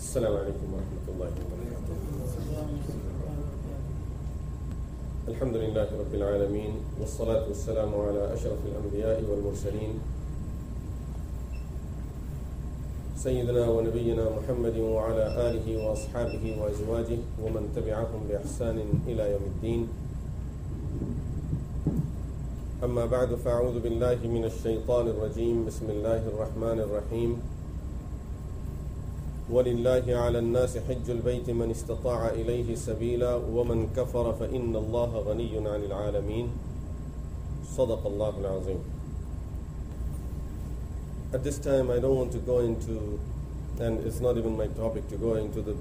السلام عليكم ورحمة الله وبركاته. الحمد لله رب العالمين والصلاة والسلام على أشرف الأنبياء والمرسلين سيدنا ونبينا محمد وعلى آله وأصحابه وأزواجه ومن تبعهم بإحسان إلى يوم الدين. أما بعد فأعوذ بالله من الشيطان الرجيم. بسم الله الرحمن الرحيم. ولله على الناس حج البيت من استطاع إليه سبيلا ومن كفر فإن الله غني عن العالمين. صدق الله العظيم. At this time I don't want to go into, and it's not even my topic, to go into the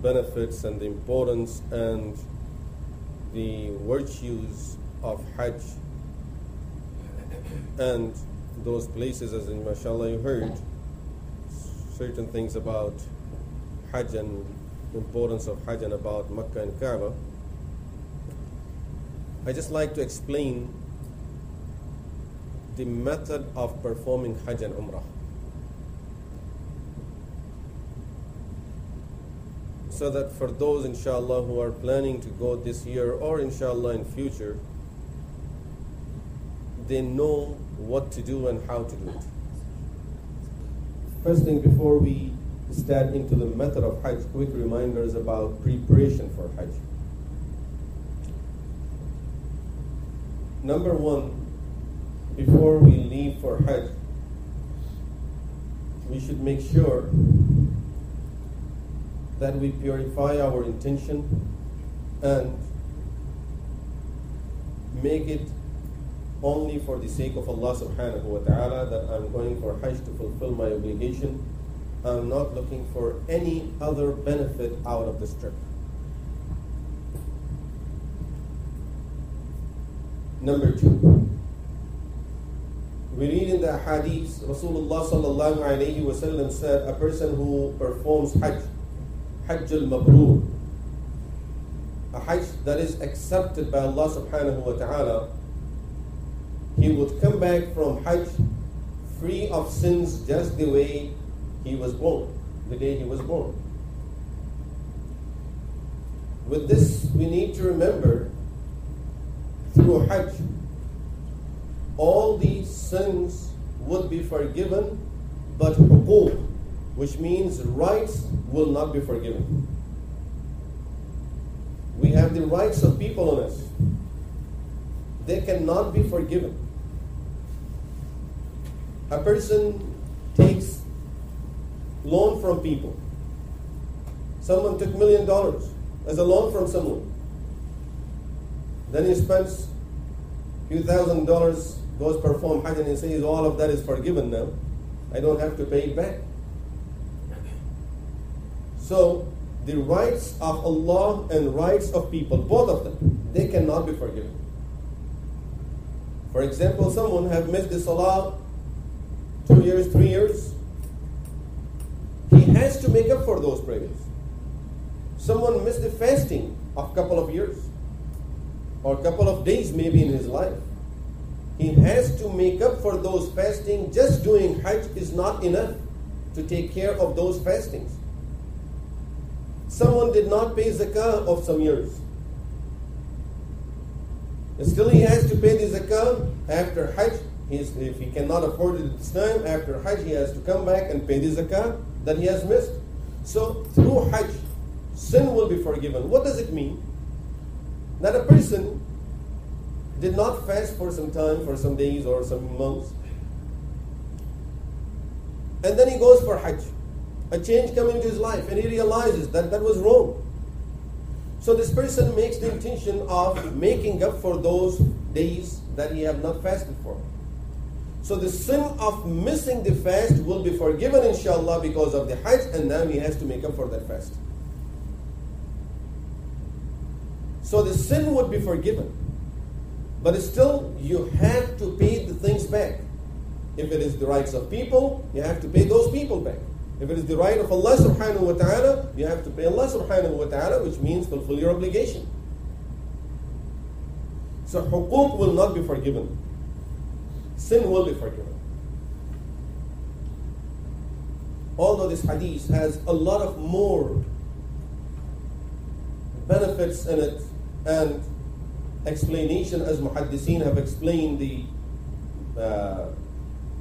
benefits and the importance and the virtues of Hajj and those places, as in mashallah you heard certain things about Hajj and the importance of Hajj and about Makkah and Kaaba. I just like to explain the method of performing Hajj and Umrah, so that for those inshallah who are planning to go this year or inshallah in future, they know what to do and how to do it. First thing, before we start into the method of Hajj, quick reminders about preparation for Hajj. Number one, before we leave for Hajj, we should make sure that we purify our intention and make it only for the sake of Allah subhanahu wa ta'ala, that I'm going for Hajj to fulfill my obligation. I'm not looking for any other benefit out of this trip. Number two, we read in the hadith, Rasulullah sallallahu alayhi wa sallam said, a person who performs Hajj, Hajj al-Mabrur, a Hajj that is accepted by Allah subhanahu wa ta'ala, he would come back from Hajj free of sins just the way he was born, the day he was born. With this, we need to remember, through Hajj, all these sins would be forgiven, but huquq, which means rights, will not be forgiven. We have the rights of people on us. They cannot be forgiven. A person takes loan from people. Someone took $1 million as a loan from someone. Then he spends a few $1,000, goes perform Hajj, and he says all of that is forgiven now. I don't have to pay it back. So the rights of Allah and rights of people, both of them, they cannot be forgiven. For example, someone have missed the salah 2 years, 3 years. He has to make up for those prayers. Someone missed the fasting of a couple of years or a couple of days maybe in his life. He has to make up for those fasting. Just doing Hajj is not enough to take care of those fastings. Someone did not pay zakah of some years. Still he has to pay the zakah after Hajj. If he cannot afford it at this time, after Hajj he has to come back and pay the zakah that he has missed. So through Hajj, sin will be forgiven. What does it mean? That a person did not fast for some time, for some days or some months, and then he goes for Hajj. A change coming into his life and he realizes that that was wrong. So this person makes the intention of making up for those days that he have not fasted for. So the sin of missing the fast will be forgiven inshallah because of the Hajj, and now he has to make up for that fast. So the sin would be forgiven, but still you have to pay the things back. If it is the rights of people, you have to pay those people back. If it is the right of Allah subhanahu wa ta'ala, you have to pay Allah subhanahu wa ta'ala, which means fulfill your obligation. So huquq will not be forgiven. Sin will be forgiven. although this hadith has a lot of more benefits in it and explanation, as muhaddiseen have explained the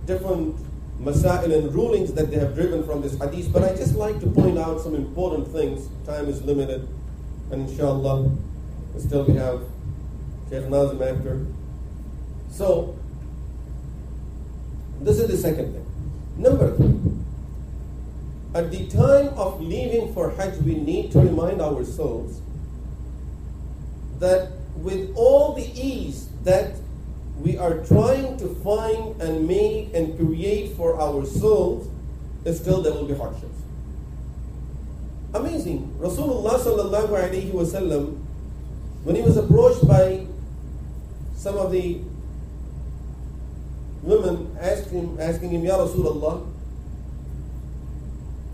different masail and rulings that they have driven from this hadith, but I just like to point out some important things. Time is limited, and inshallah still we have Shaykh Nazim after. So this is the second thing. Number 3, at the time of leaving for Hajj, we need to remind ourselves that with all the ease that we are trying to find and make and create for ourselves, still there will be hardships. Amazing. Rasulullah sallallahu alaihi wasallam, when he was approached by some of the women asking him, Ya Rasulullah,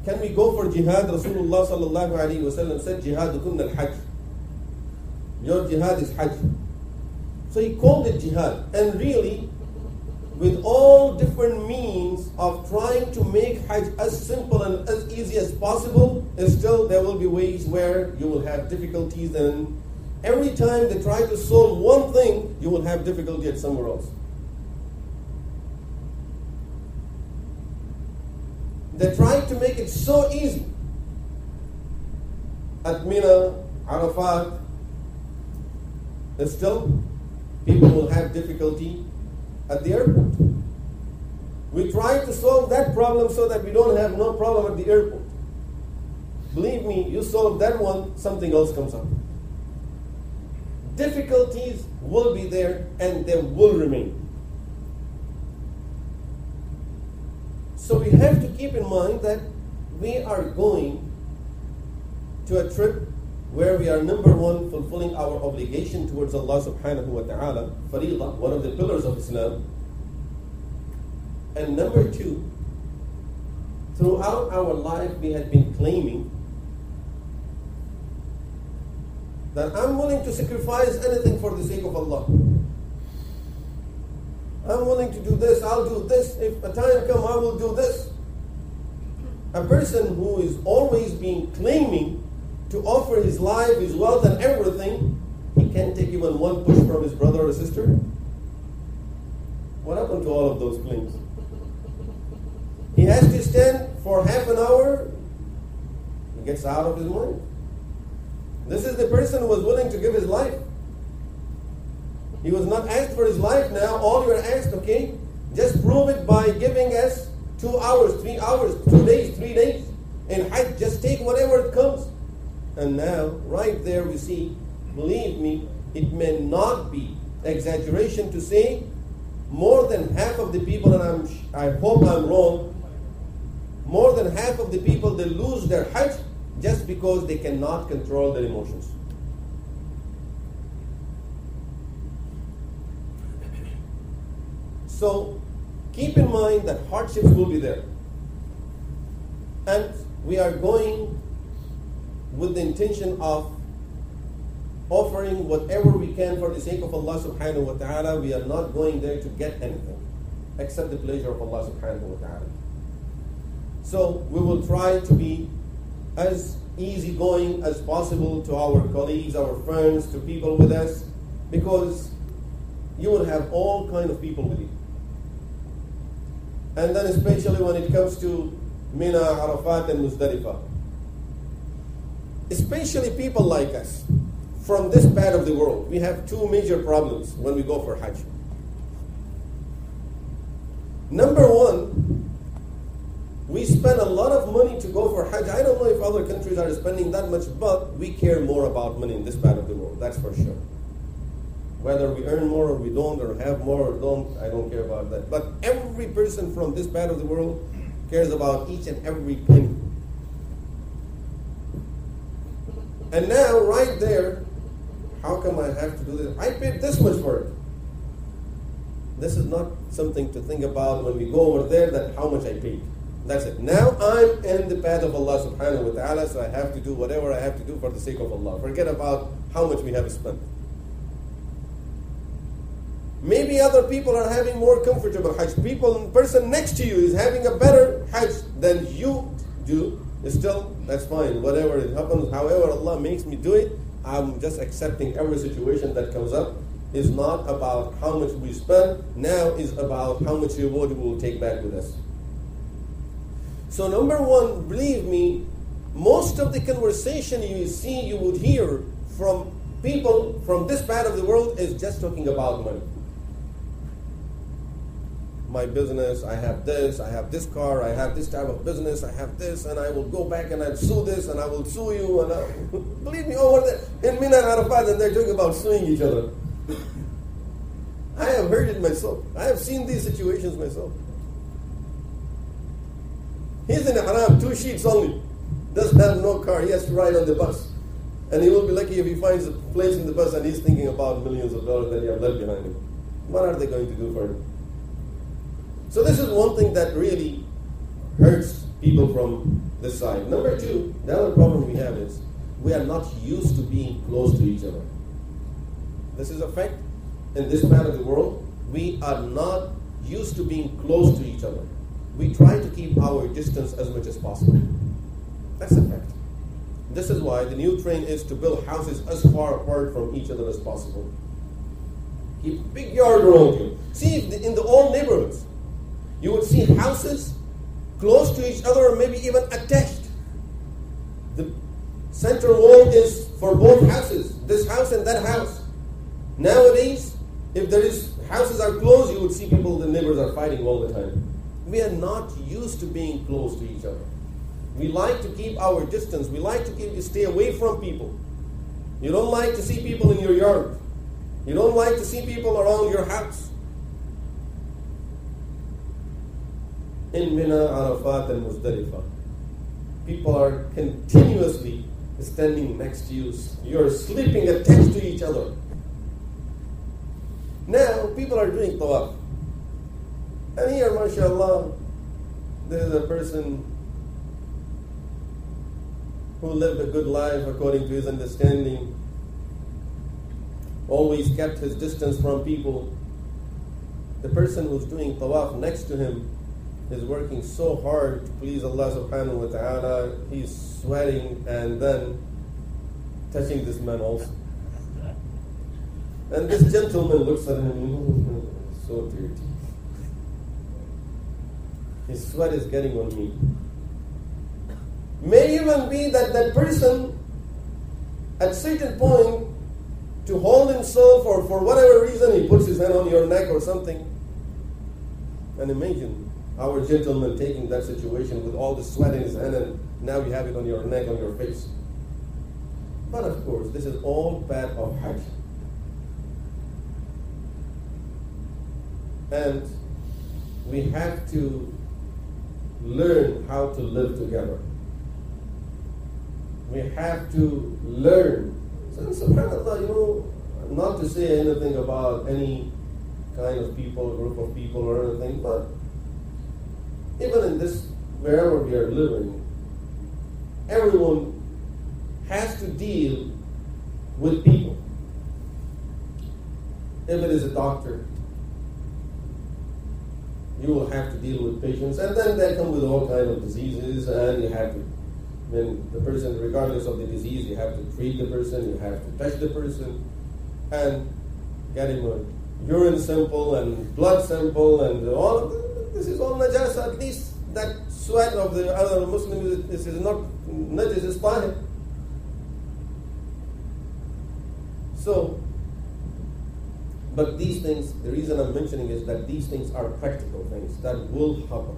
can we go for jihad? Rasulullah sallallahu alaihi wasallam said, Jihadukunna al-Hajj. Your jihad is Hajj. So he called it jihad. And really, with all different means of trying to make Hajj as simple and as easy as possible, still there will be ways where you will have difficulties, and every time they try to solve one thing, you will have difficulty at somewhere else. They try to make it so easy. At Mina, Arafat, still people will have difficulty at the airport. We try to solve that problem so that we don't have no problem at the airport. Believe me, you solve that one, something else comes up. Difficulties will be there and they will remain. So we have to keep in mind that we are going to a trip where we are, number 1, fulfilling our obligation towards Allah subhanahu wa ta'ala, fariḍah, one of the pillars of Islam. And number 2, throughout our life we had been claiming that I'm willing to sacrifice anything for the sake of Allah. I'm willing to do this, I'll do this, if a time comes I will do this. A person who is always being claiming to offer his life, his wealth and everything, he can't take even one push from his brother or sister. What happened to all of those claims? He has to stand for half an hour, he gets out of his mind. This is the person who was willing to give his life. He was not asked for his life. Now all you are asked, okay, just prove it by giving us 2 hours, 3 hours, 2 days, 3 days. And Hajj, just take whatever it comes. And now, right there we see, believe me, it may not be exaggeration to say more than half of the people, and I hope I'm wrong, more than half of the people, they lose their Hajj just because they cannot control their emotions. So keep in mind that hardships will be there. And we are going with the intention of offering whatever we can for the sake of Allah subhanahu wa ta'ala. We are not going there to get anything except the pleasure of Allah subhanahu wa ta'ala. So we will try to be as easygoing as possible to our colleagues, our friends, to people with us, because you will have all kind of people with you. And then especially when it comes to Mina, Arafat and Muzdalifah, especially people like us from this part of the world, we have 2 major problems when we go for Hajj. Number 1, we spend a lot of money to go for Hajj. I don't know if other countries are spending that much, but we care more about money in this part of the world, that's for sure. Whether we earn more or we don't, or have more or don't, I don't care about that. But every person from this part of the world cares about each and every penny. And now, right there, how come I have to do this? I paid this much for it. This is not something to think about when we go over there, that how much I paid. That's it. Now I'm in the path of Allah subhanahu wa ta'ala, so I have to do whatever I have to do for the sake of Allah. Forget about how much we have spent. Maybe other people are having more comfortable Hajj. Person next to you is having a better Hajj than you do. Still, that's fine. Whatever it happens, however Allah makes me do it, I'm just accepting every situation that comes up. Is not about how much we spend, now is about how much reward we will take back with us. So number one, believe me, most of the conversation you would hear from people from this part of the world is just talking about money. My business, I have this car, I have this type of business, I have this, and I will go back and I'll sue this, and I will sue you, and believe me, over there in Mina and Arafat, and they're talking about suing each other. I have heard it myself. I have seen these situations myself. He's in Haram, 2 sheets only. Doesn't have no car. He has to ride on the bus. And he will be lucky if he finds a place in the bus and he's thinking about millions of dollars that he has left behind him. What are they going to do for him? So this is one thing that really hurts people from this side. Number two, the other problem we have is we are not used to being close to each other. This is a fact. In this part of the world, we are not used to being close to each other. We try to keep our distance as much as possible. That's a fact. This is why the new trend is to build houses as far apart from each other as possible. Keep a big yard around you. See, in the old neighborhoods, you would see houses close to each other or maybe even attached. The central wall is for both houses, this house and that house. Nowadays, if houses are close, you would see the neighbors are fighting all the time. We are not used to being close to each other. We like to keep our distance. We like to stay away from people. You don't like to see people in your yard. You don't like to see people around your house. In Mina, Arafat, and Muzdalifah, people are continuously standing next to you. You're sleeping attached to each other. Now, people are doing tawaf. And here, mashallah, there is a person who lived a good life according to his understanding, always kept his distance from people. The person who's doing tawaf next to him is working so hard to please Allah subhanahu wa ta'ala. He's sweating and then touching this man also. And this gentleman looks at him, so dirty. His sweat is getting on me. May even be that that person, at certain point, to hold himself or for whatever reason, he puts his hand on your neck or something. And imagine our gentleman taking that situation with all the sweat in his hand, and now you have it on your neck, on your face. But of course, this is all part of Hajj. And we have to learn how to live together. We have to learn. So subhanAllah, not to say anything about any kind of people, group of people or anything, but even in this, wherever we are living, everyone has to deal with people. If it is a doctor, you will have to deal with patients, and then they come with all kinds of diseases, and you have to, when the person, regardless of the disease, you have to treat the person, you have to touch the person, and get him a urine sample and blood sample, and all of this is all najasa. At least that sweat of the other Muslim is not najis, is tahir. So, but these things, the reason I'm mentioning is that these things are practical things that will happen.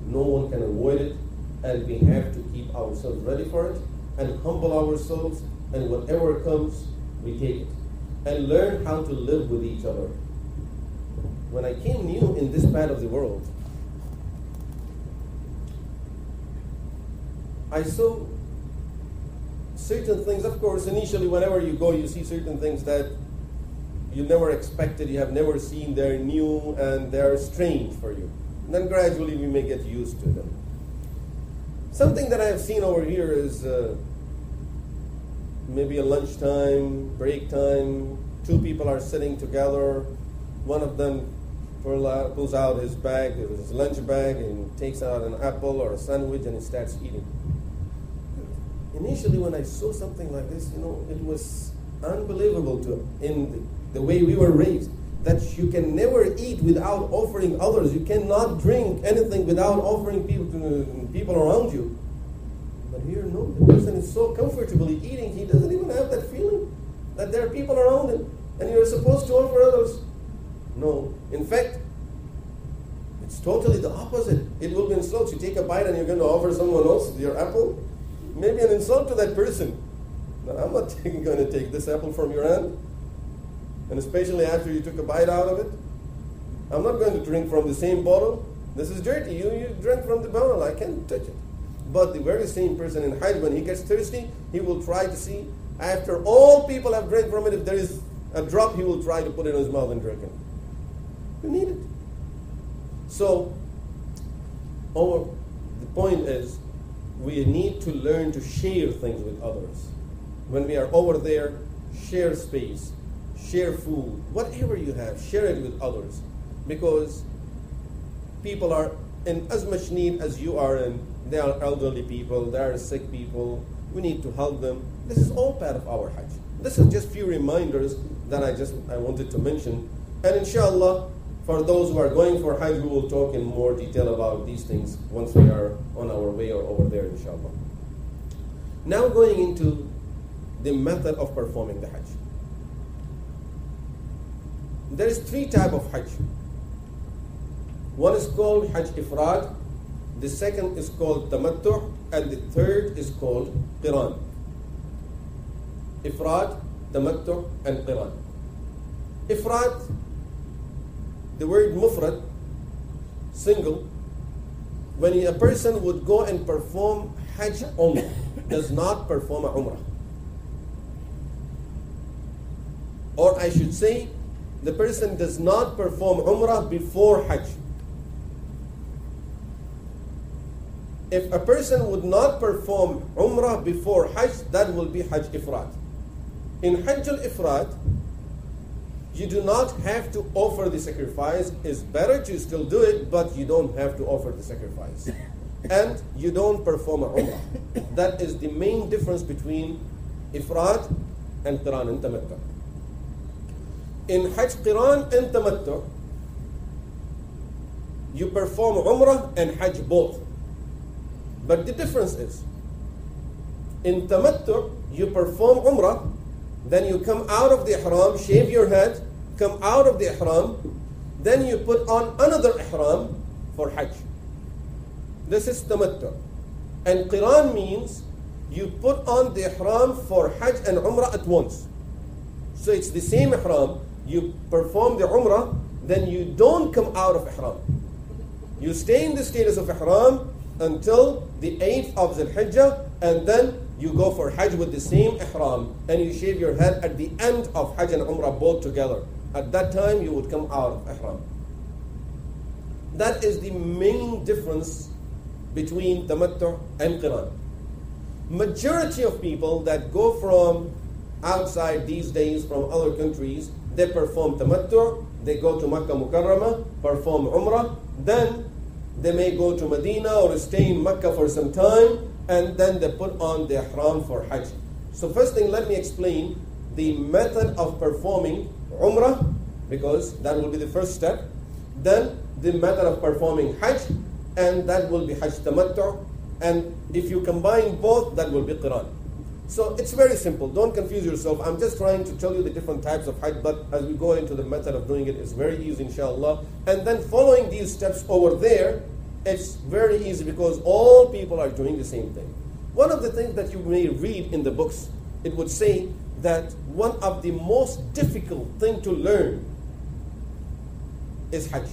No one can avoid it, and we have to keep ourselves ready for it and humble ourselves, and whatever comes, we take it. And learn how to live with each other. When I came new in this part of the world, I saw certain things. Of course, initially whenever you go, you see certain things that you never expected, you have never seen, they're new and they're strange for you. And then gradually we may get used to them. Something that I have seen over here is maybe a lunchtime, break time, two people are sitting together. One of them pulls out his bag, his lunch bag, and takes out an apple or a sandwich, and he starts eating. Initially, when I saw something like this, it was unbelievable in the way we were raised, that you can never eat without offering others. You cannot drink anything without offering people around you. But here, no, the person is so comfortably eating, he doesn't even have that feeling that there are people around him, and you're supposed to offer others. No, in fact, it's totally the opposite. It will be an insult. You take a bite and you're going to offer someone else your apple. Maybe an insult to that person. No, I'm not going to take this apple from your hand. And especially after you took a bite out of it. I'm not going to drink from the same bottle. This is dirty. You drank from the bottle. I can't touch it. But the very same person in Hajj, when he gets thirsty, he will try to see, after all people have drank from it, if there is a drop, he will try to put it in his mouth and drink it. You need it. So, the point is, we need to learn to share things with others. When we are over there, share space, share food, whatever you have, share it with others. Because people are in as much need as you are in. They are elderly people, they are sick people. We need to help them. This is all part of our Hajj. This is just few reminders that I wanted to mention. And inshallah, for those who are going for Hajj, we will talk in more detail about these things once we are on our way or over there, inshallah. Now going into the method of performing the Hajj. There is 3 types of Hajj. One is called Hajj Ifrad, the second is called Tamattu', and the third is called Qiran. Ifrad, Tamattu', and Qiran. Ifrad, the word mufrad, single, when a person would go and perform Hajj only, does not perform a Umrah. Or I should say, the person does not perform Umrah before Hajj. If a person would not perform Umrah before Hajj, that will be Hajj Ifrad. In Hajj al-Ifrad, you do not have to offer the sacrifice. It's better to still do it, but you don't have to offer the sacrifice. And you don't perform a Umrah. That is the main difference between Ifrad and Qiran and Tamattu'. In Hajj Qiran and Tamattu', you perform Umrah and Hajj both. But the difference is, in Tamattu', you perform Umrah, then you come out of the Ihram, shave your head, come out of the Ihram, then you put on another Ihram for Hajj. This is Tamattu'. And Qiran means you put on the Ihram for Hajj and Umrah at once. So it's the same Ihram. You perform the Umrah, then you don't come out of Ihram. You stay in the status of Ihram until the 8th of Dhul Hijjah, and then you go for Hajj with the same Ihram, and you shave your head at the end of Hajj and Umrah both together. At that time, you would come out of Ihram. That is the main difference between Tamattu' and Qiran. Majority of people that go from outside these days, from other countries, they perform Tamattu', they go to Makkah Mukarramah, perform Umrah, then they may go to Medina or stay in Makkah for some time, and then they put on the Ihram for Hajj. So first thing, let me explain the method of performing Umrah, because that will be the first step. Then the method of performing Hajj, and that will be Hajj Tamattu'. And if you combine both, that will be Qiran. So it's very simple. Don't confuse yourself. I'm just trying to tell you the different types of Hajj, but as we go into the method of doing it, it's very easy, inshallah. And then following these steps over there, it's very easy because all people are doing the same thing. One of the things that you may read in the books, it would say that one of the most difficult thing to learn is Hajj.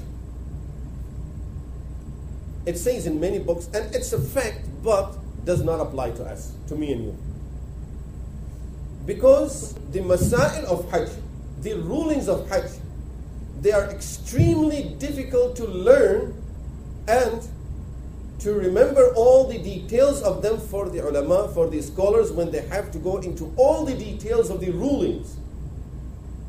It says in many books, and it's a fact, but does not apply to us, to me and you. Because the masail of Hajj, the rulings of Hajj, they are extremely difficult to learn and to remember all the details of them for the ulama, for the scholars, when they have to go into all the details of the rulings.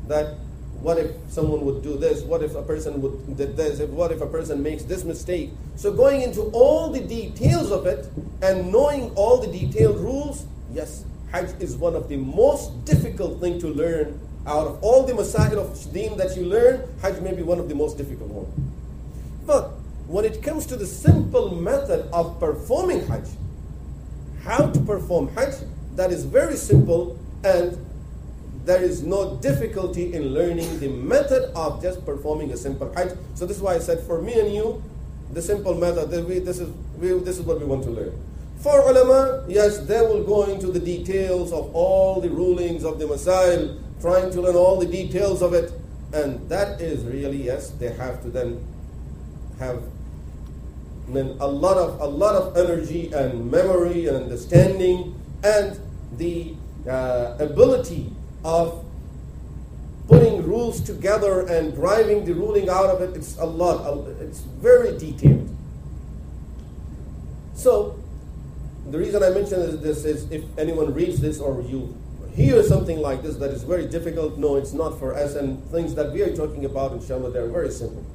that what if someone would do this? What if a person did this? What if a person makes this mistake? So going into all the details of it and knowing all the detailed rules, yes, Hajj is one of the most difficult thing to learn. Out of all the masail of deen that you learn, Hajj may be one of the most difficult ones. But when it comes to the simple method of performing Hajj, how to perform Hajj, that is very simple, and there is no difficulty in learning the method of just performing a simple Hajj. So this is why I said for me and you, the simple method, this is what we want to learn. For ulama, yes, they will go into the details of all the rulings of the masail, trying to learn all the details of it, and that is really, yes, they have to then have a lot of energy and memory and understanding and the ability of putting rules together and driving the ruling out of it. It's a lot. It's very detailed. So the reason I mention this is if anyone reads this or you hear something like this that is very difficult, no, it's not for us, and things that we are talking about, inshallah, they're very simple.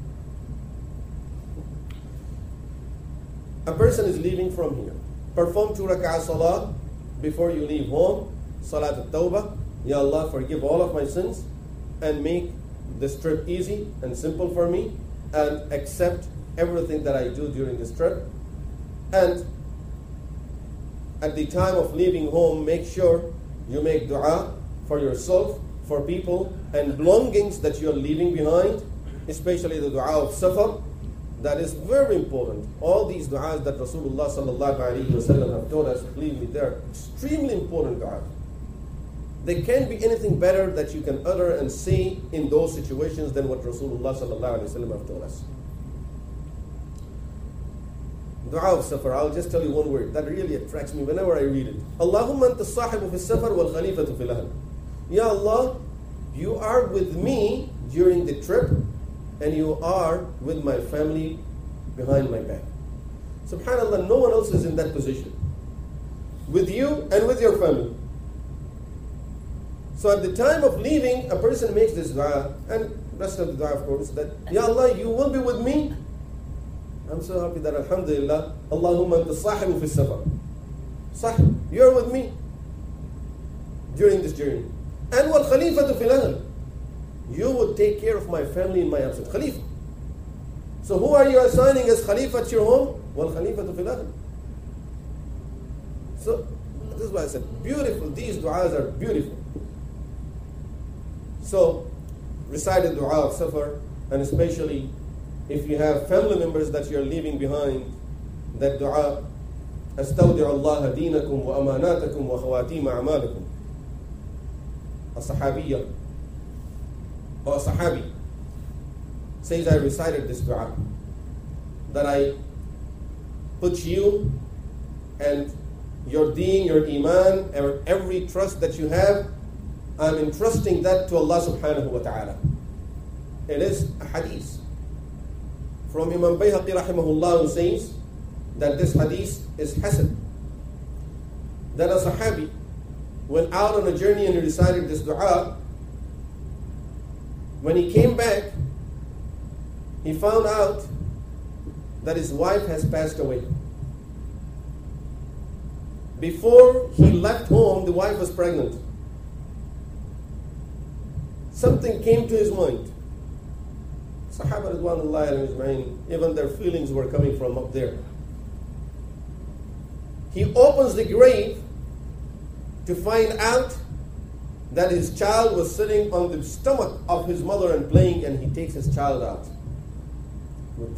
A person is leaving from here. Perform 2 rak'ah salah before you leave home. Salat al-Tawbah. Ya Allah, forgive all of my sins and make this trip easy and simple for me, and accept everything that I do during this trip. And at the time of leaving home, make sure you make dua for yourself, for people, and belongings that you're leaving behind, especially the dua of safar. That is very important. All these du'as that Rasulullah sallallahu alayhi wa sallam have taught us, believe me, they're extremely important du'as. There can't be anything better that you can utter and say in those situations than what Rasulullah sallallahu alayhi wa sallam have taught us. Dua of safar, I'll just tell you one word that really attracts me whenever I read it. Allahumma anta sahibu fi safar wal khalifatu fil ahl. Ya Allah, you are with me during the trip, and you are with my family behind my back. SubhanAllah, no one else is in that position. With you and with your family. So at the time of leaving, a person makes this dua, and the rest of the dua, of course, that, Ya Allah, you will be with me. I'm so happy that, alhamdulillah, Allahumma anta sahibu fi safar. Sahib, you're with me during this journey. And wal khalifatu fil ahl. You would take care of my family in my absence. Khalifa. So who are you assigning as Khalifa at your home? Wal Khalifatu fil ahl. So this is why I said, beautiful. These du'as are beautiful. So recite the dua of safar, and especially if you have family members that you're leaving behind, that dua, أستودع الله دينكم وأماناتكم وخواتيم أعمالكم. A sahabiyya or a sahabi says, I recited this dua, that I put you and your deen, your iman, and every trust that you have, I'm entrusting that to Allah subhanahu wa ta'ala. It is a hadith from Imam Biography rahimahullah, who says that this hadith is hasan. That a sahabi went out on a journey and he recited this dua. When he came back, he found out that his wife has passed away. Before he left home, the wife was pregnant. Something came to his mind. Sahaba Ridwanullahi alayhim ajma'in, even their feelings were coming from up there. He opens the grave to find out that his child was sitting on the stomach of his mother and playing, and he takes his child out.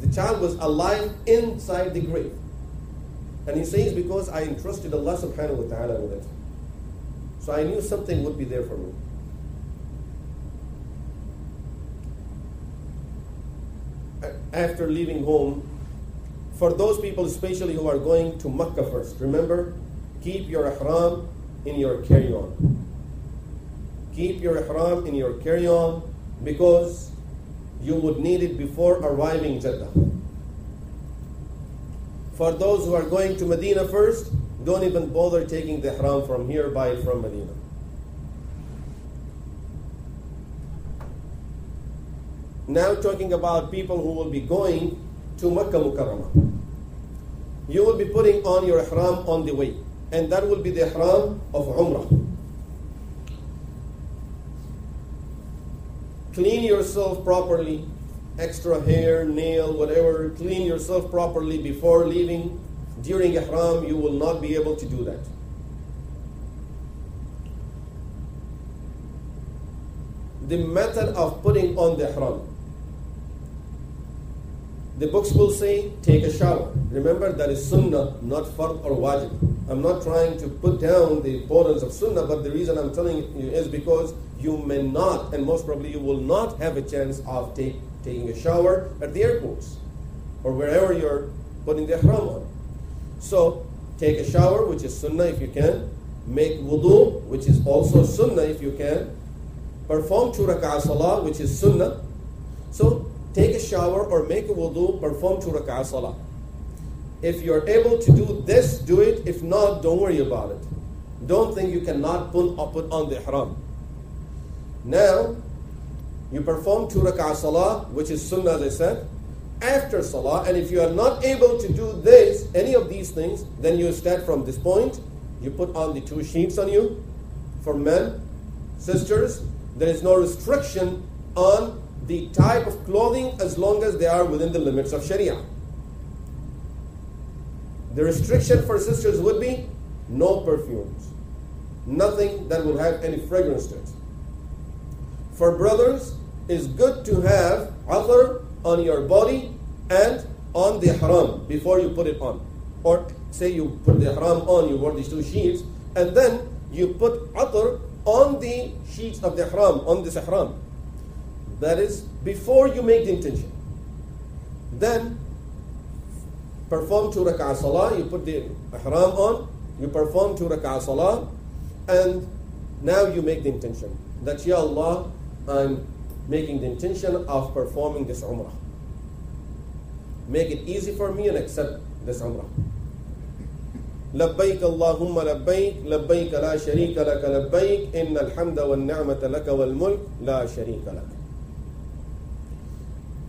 The child was alive inside the grave. And he says, because I entrusted Allah subhanahu wa ta'ala with it. So I knew something would be there for me. After leaving home, for those people especially who are going to Makkah first, remember, keep your ihram in your carry-on. Keep your ihram in your carry-on, because you would need it before arriving Jeddah. For those who are going to Medina first, don't even bother taking the ihram from here, buy it from Medina. Now talking about people who will be going to Makkah Mukarramah. You will be putting on your ihram on the way, and that will be the ihram of Umrah. Clean yourself properly, extra hair, nail, whatever, clean yourself properly before leaving. During ihram, you will not be able to do that. The method of putting on the ihram. The books will say, take a shower. Remember, that is sunnah, not fard or wajib. I'm not trying to put down the importance of sunnah, but the reason I'm telling you is because you may not, and most probably you will not have a chance of taking a shower at the airports or wherever you're putting the ihram on. So, take a shower, which is sunnah if you can. Make wudu, which is also sunnah if you can. Perform 2 rak'ah salah, which is sunnah. So, take a shower or make a wudu, perform 2 rak'ah salah. If you're able to do this, do it. If not, don't worry about it. Don't think you cannot put on the ihram. Now, you perform 2 rak'ah salah, which is sunnah, as I said, after salah. And if you are not able to do this, any of these things, then you start from this point. You put on the 2 sheets on you. For men, sisters, there is no restriction on the type of clothing as long as they are within the limits of Sharia. The restriction for sisters would be no perfumes, nothing that will have any fragrance to it. For brothers, it's good to have athar on your body and on the ihram before you put it on. Or say you put the ihram on, you wore these 2 sheets, and then you put athar on the sheets of the ihram, on this ihram. That is before you make the intention. Then perform 2 rak'ah salah, you put the ihram on, you perform 2 rak'ah salah, and now you make the intention that, Ya Allah, I'm making the intention of performing this umrah. Make it easy for me and accept this umrah. لبيك اللهم لبيك لبيك لا شريك لك لبيك إن الحمد والنعمة لك والملك لا شريك لك.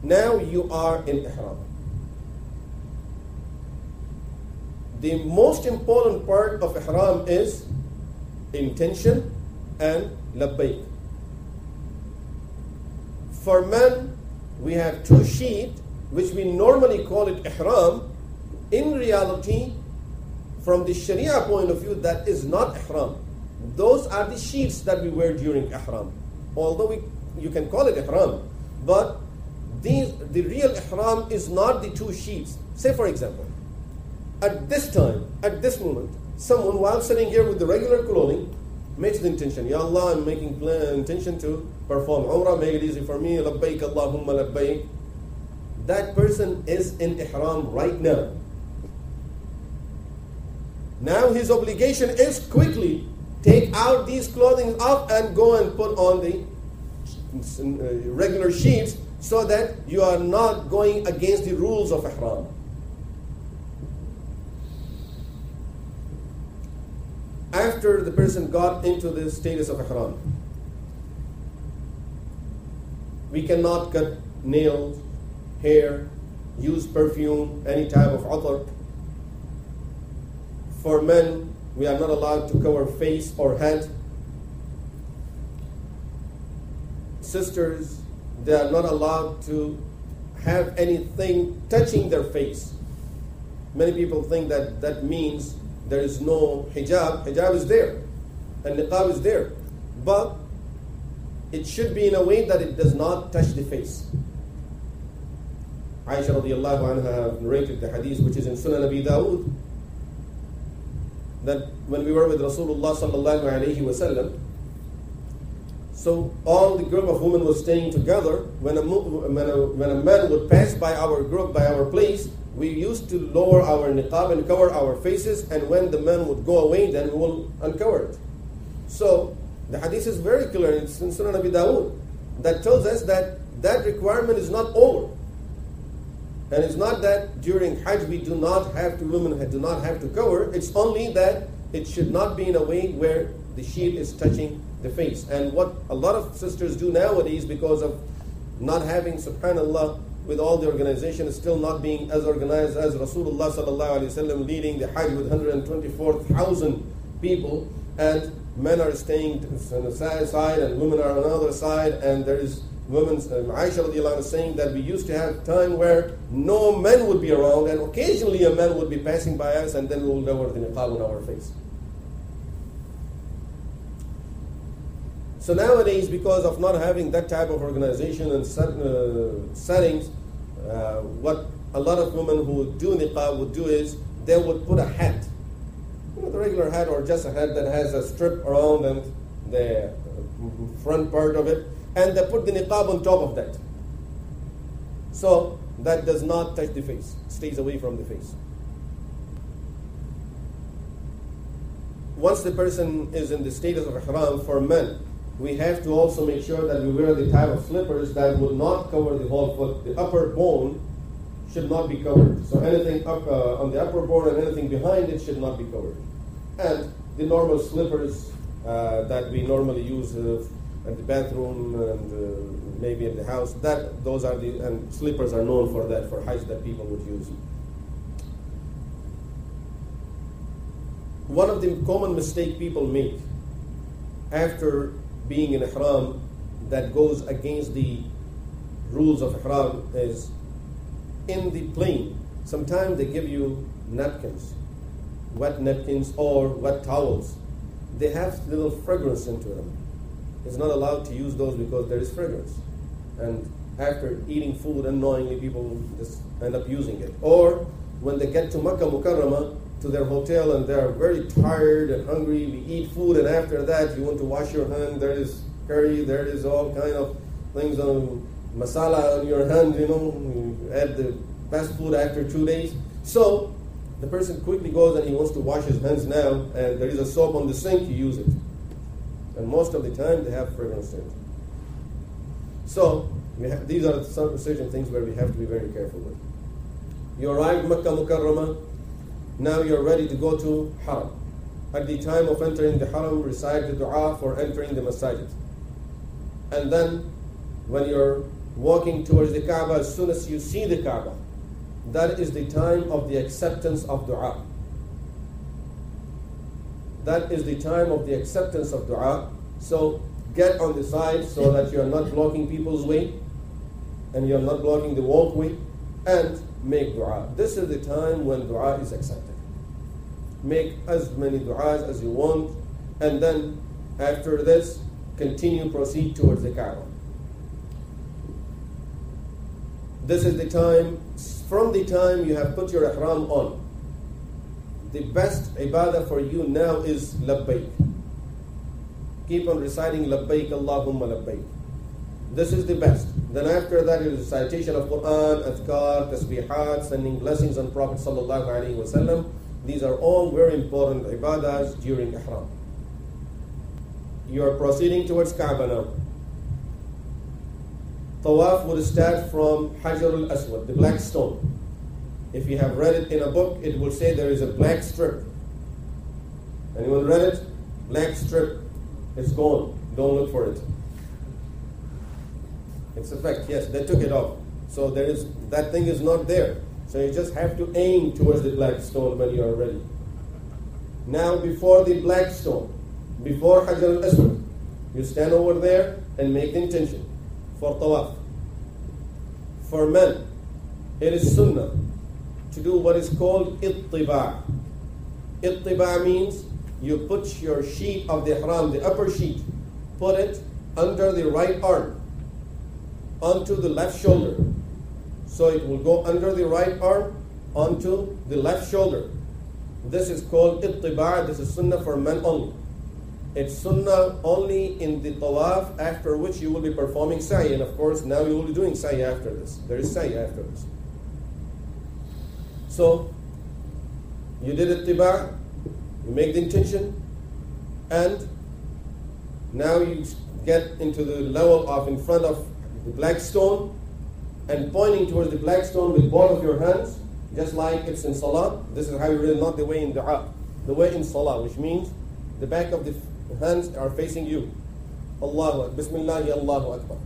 Now you are in ihram. The most important part of ihram is intention and labbaik. For men, we have 2 sheets, which we normally call it ihram. In reality, from the Sharia point of view, that is not ihram. Those are the sheets that we wear during ihram. Although you can call it ihram, but the real ihram is not the 2 sheets. Say for example, at this time, at this moment, someone while sitting here with the regular clothing makes the intention, Ya Allah, I'm making intention to perform Umrah, make it easy for me, labbaik Allahumma labbaik. That person is in ihram right now. Now his obligation is quickly take out these clothing off and go and put on the regular sheets, so that you are not going against the rules of ihram. After the person got into the status of ihram, we cannot cut nails, hair, use perfume, any type of athar. For men, we are not allowed to cover face or head. Sisters, they are not allowed to have anything touching their face. Many people think that that means there is no hijab. Hijab is there, and niqab is there. But it should be in a way that it does not touch the face. Aisha radiallahu anha narrated the hadith, which is in Sunan Abi Dawood, that when we were with Rasulullah sallallahu alayhi wa sallam, so all the group of women was staying together. When a man would pass by our group, by our place, we used to lower our niqab and cover our faces, and when the man would go away, then we will uncover it. So the hadith is very clear, it's in Sunan Abi Dawood, that tells us that that requirement is not over. And it's not that during Hajj women do not have to cover. It's only that it should not be in a way where the sheet is touching the face. And what a lot of sisters do nowadays, because of not having, subhanallah, with all the organization, still not being as organized as Rasulullah sallallahu alaihi wasallam leading the Hajj with 124,000 people, and men are staying on the side and women are on the other side, and there is women, Aisha radiallahu anha saying that we used to have time where no men would be around, and occasionally a man would be passing by us, and then we'll lower the niqab on our face. So nowadays, because of not having that type of organization and settings, what a lot of women who do niqab would do is they would put a hat, the regular hat or just a hat that has a strip around and the front part of it, and they put the niqab on top of that. So that does not touch the face, stays away from the face. Once the person is in the status of ihram, for men, we have to also make sure that we wear the type of slippers that will not cover the whole foot. The upper bone should not be covered. So anything up on the upper bone and anything behind it should not be covered. And the normal slippers that we normally use at the bathroom and maybe in the house, those are and slippers are known for that, for Hajj that people would use. One of the common mistake people make after being in ihram that goes against the rules of ihram is in the plane. Sometimes they give you napkins, wet napkins or wet towels. They have little fragrance into them. It's not allowed to use those because there is fragrance. And after eating food, unknowingly people just end up using it. Or when they get to Makkah Mukarramah, to their hotel, and they're very tired and hungry, we eat food, and after that you want to wash your hand, there is curry, there is all kind of things on masala on your hand, you add the fast food after 2 days. So the person quickly goes and he wants to wash his hands now, and there is a soap on the sink, you use it. And most of the time they have fragrance in it. So these are some certain things where we have to be very careful with. You arrive Makkah Mukarramah. Now you're ready to go to Haram. At the time of entering the Haram, recite the dua for entering the masajid. And then when you're walking towards the Kaaba, as soon as you see the Kaaba, that is the time of the acceptance of dua. That is the time of the acceptance of dua. So get on the side so that you're not blocking people's way and you're not blocking the walkway, and make dua. This is the time when dua is accepted. Make as many du'as as you want, and then after this, proceed towards the Kaaba. This is the time, from the time you have put your ihram on, the best ibadah for you now is labbaik. Keep on reciting labbaik Allahumma labbaik. This is the best. Then after that is recitation of Quran, adhkar, tasbihat, sending blessings on Prophet sallallahu alaihi wasallam. These are all very important ibadahs during ihram. You are proceeding towards Kaaba now. Tawaf would start from Hajar al-Aswad, the black stone. If you have read it in a book, it will say there is a black strip. Anyone read it? Black strip. It's gone. Don't look for it. It's a fact. Yes, they took it off. So that thing is not there. So you just have to aim towards the black stone when you are ready. Now before the black stone, before Hajar al-Aswad, you stand over there and make the intention for tawaf. For men, it is sunnah to do what is called ittiba'. Ittiba' means you put your sheet of the ihram, the upper sheet, put it under the right arm, onto the left shoulder. So it will go under the right arm, onto the left shoulder. This is called ittiba'. This is sunnah for men only. It's sunnah only in the tawaf, after which you will be performing sa'i. And of course, now you will be doing sa'i after this. There is sa'i after this. So, you did ittiba', you make the intention, and now you get into the level of in front of the black stone, and pointing towards the black stone with both of your hands, just like it's in salah. This is how you read, not the way in dua. The way in salah, which means the back of the hands are facing you. Allahu Akbar. Bismillah, Allahu Akbar.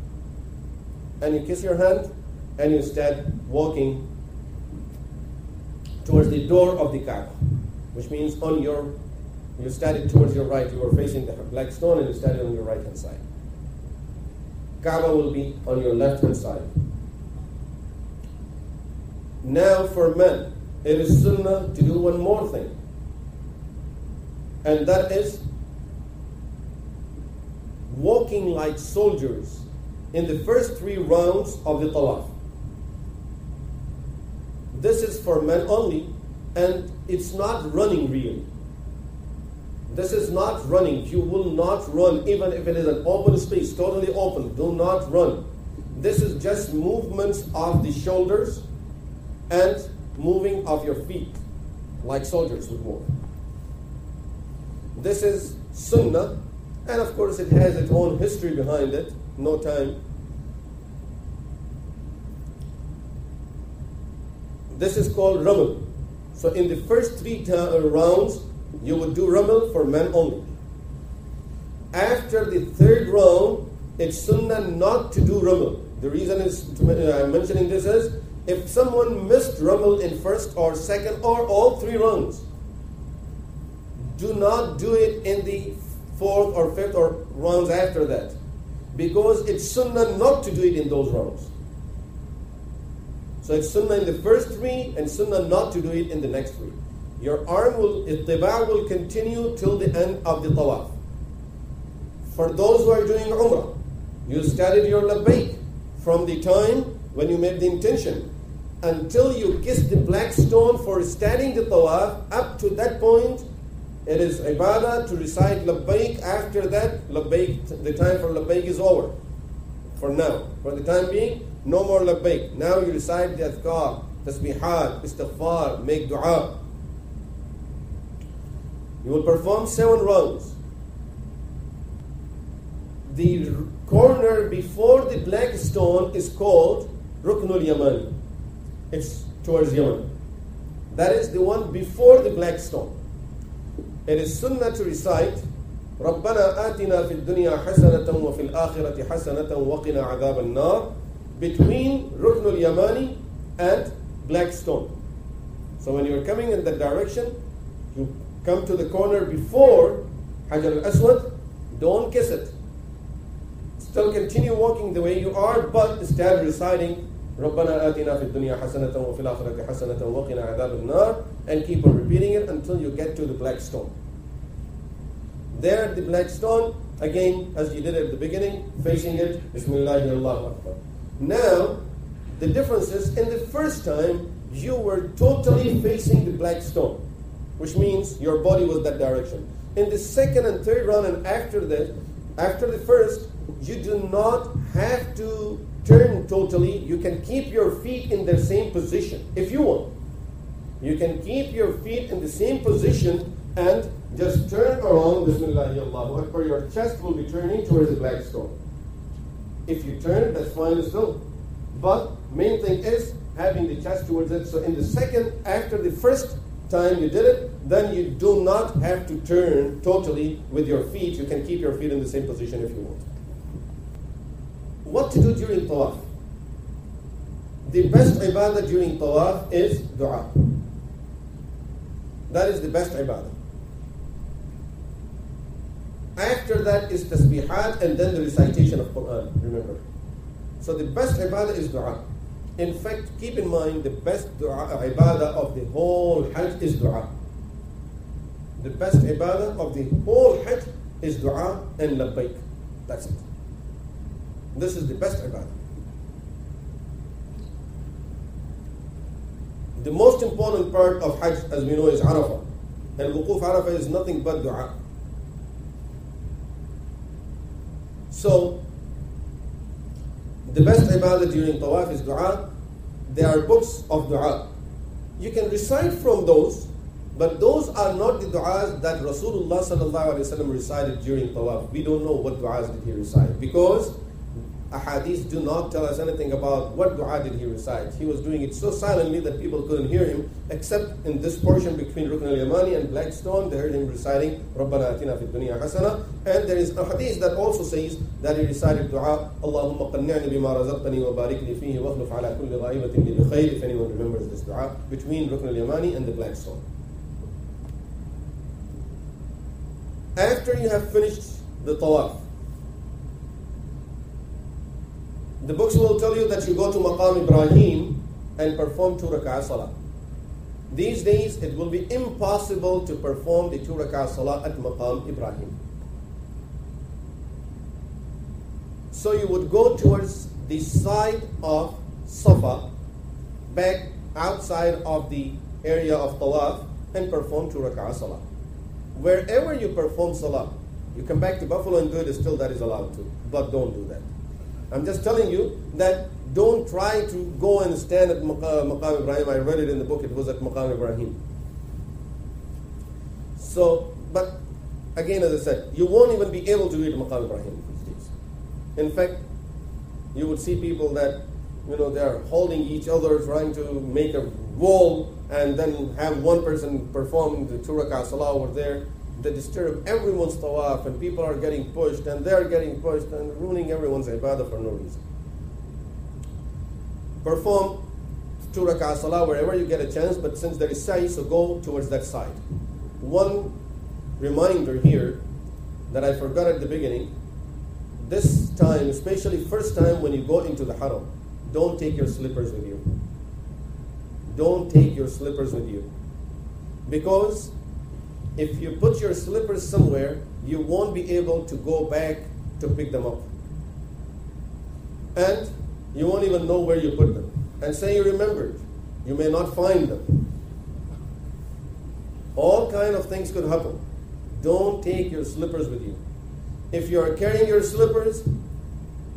and you kiss your hand, and you start walking towards the door of the Kaaba, which means you started towards your right, you were facing the black stone and you started on your right hand side. Kaaba will be on your left hand side. Now for men, it is sunnah to do one more thing, and that is walking like soldiers in the first 3 rounds of the tawaf. This is for men only, and it's not running really. This is not running. You will not run, even if it is an open space, totally open. Do not run. This is just movements of the shoulders and moving of your feet, like soldiers would move. This is sunnah, and of course it has its own history behind it. No time. This is called ramal. So in the first 3 rounds, you would do ramal for men only. After the 3rd round, it's sunnah not to do ramal. The reason I'm mentioning this is, if someone missed ramal in first or second or all 3 rounds, do not do it in the 4th or 5th or rounds after that, because it's sunnah not to do it in those rounds. So it's sunnah in the first 3 and sunnah not to do it in the next 3. Your arm ittiba' will continue till the end of the tawaf. For those who are doing umrah, you started your labbaik from the time when you made the intention until you kissed the black stone for starting the tawaf. Up to that point, it is ibadah to recite labbaik. After that, labbaik, the time for labbaik is over. For now, for the time being, no more labbaik. Now you recite the adhkar, tasbihat, istighfar, make dua. You will perform 7 rounds. The corner before the black stone is called Ruknul Yamani. It's towards Yaman. That is the one before the black stone. It is sunnah to recite رَبَّنَا آتِنَا فِي الدُّنْيَا حَسَنَةً وَفِي الْآخِرَةِ حَسَنَةً وَقِنَا عَذَابَ النَّارِ, between Ruknul Yamani and black stone. So when you're coming in that direction, you come to the corner before Hajar al-Aswad, don't kiss it. Still continue walking the way you are, but start reciting رَبَّنَا آتِنَا فِي الدُّنْيَا حَسَنَةً وَفِي الْآخِرَةِ حَسَنَةً وَقِنَا عَذَابَ النَّارِ, and keep on repeating it until you get to the black stone. There at the black stone, again, as you did at the beginning, facing it, Bismillah, Allahu Akbar. Now, the difference is, in the first time, you were totally facing the black stone, which means your body was that direction. In the second and third round, and after that, after the first, you do not have to turn totally. You can keep your feet in the same position if you want. You can keep your feet in the same position and just turn around, Bismillah, Allahu Akbar. Your chest will be turning towards the black stone. If you turn, that's fine still. But main thing is having the chest towards it. So in the second, after the first time you did it, then you do not have to turn totally with your feet. You can keep your feet in the same position if you want. What to do during tawaf? The best ibadah during tawaf is dua. That is the best ibadah. After that is tasbihat and then the recitation of Quran, remember. So the best ibadah is dua. In fact, keep in mind, the best ibadah of the whole Hajj is dua. The best ibadah of the whole Hajj is dua and labbaik. That's it. This is the best ibadah. The most important part of Hajj, as we know, is Arafah. And Wuquf Arafah is nothing but dua. So, the best ibadah during tawaf is dua. There are books of dua. You can recite from those, but those are not the du'as that Rasulullah sallallahu alaihi wasallam recited during tawaf. We don't know what du'as did he recite, because ahadith do not tell us anything about what dua did he recite. He was doing it so silently that people couldn't hear him, except in this portion between Rukn al-Yamani and Black Stone, they heard him reciting Rabbana atina fid dunya hasana. And there is a hadith that also says that he recited dua, Allahumma qanni'ni bima razaqtani wa barik li fihi wa akhlif ala kulli ghaibatin li bikhair, if anyone remembers this dua, between Rukn al-Yamani and the Black Stone. After you have finished the tawaf, the books will tell you that you go to Maqam Ibrahim and perform 2 rak'ah salah. These days it will be impossible to perform the 2 rak'ah salah at Maqam Ibrahim. So you would go towards the side of Safa, back outside of the area of Tawaf, and perform 2 rak'ah salah. Wherever you perform salah, you come back to Buffalo and do it, still that is allowed to, but don't do that. I'm just telling you that don't try to go and stand at Maqam Ibrahim. I read it in the book, it was at Maqam Ibrahim. So, but again, as I said, you won't even be able to do it at Maqam Ibrahim these days. In fact, you would see people that, they are holding each other, trying to make a wall, and then have one person perform the 2 rak'ah salah over there. They disturb everyone's tawaf, and people are getting pushed, and they're getting pushed, and ruining everyone's ibadah for no reason. Perform 2 rak'ah salah wherever you get a chance, but since there is sa'i, so go towards that side. One reminder here that I forgot at the beginning, this time, especially first time when you go into the haram, don't take your slippers with you. Don't take your slippers with you. Because if you put your slippers somewhere, you won't be able to go back to pick them up. And you won't even know where you put them. And say you remembered, you may not find them. All kind of things could happen. Don't take your slippers with you. If you are carrying your slippers,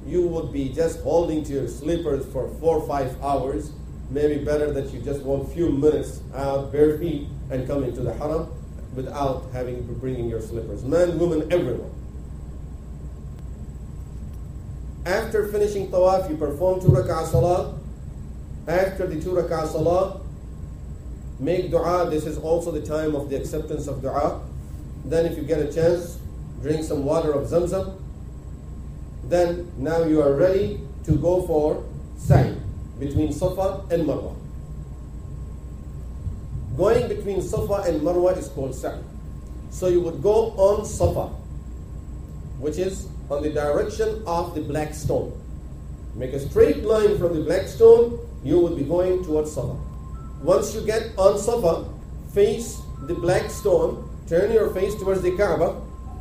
you would be just holding to your slippers for 4 or 5 hours. Maybe better that you just walk a few minutes out bare feet and come into the haram without bringing your slippers. Man, woman, everyone. After finishing tawaf, you perform 2 rak'ah salah. After the 2 rak'ah salah, make dua. This is also the time of the acceptance of dua. Then if you get a chance, drink some water of Zamzam. Then now you are ready to go for sa'i between Safa and Marwa. Going between Safa and Marwa is called sa'i. So you would go on Safa, which is on the direction of the black stone. Make a straight line from the black stone, you would be going towards Safa. Once you get on Safa, face the black stone, turn your face towards the Kaaba.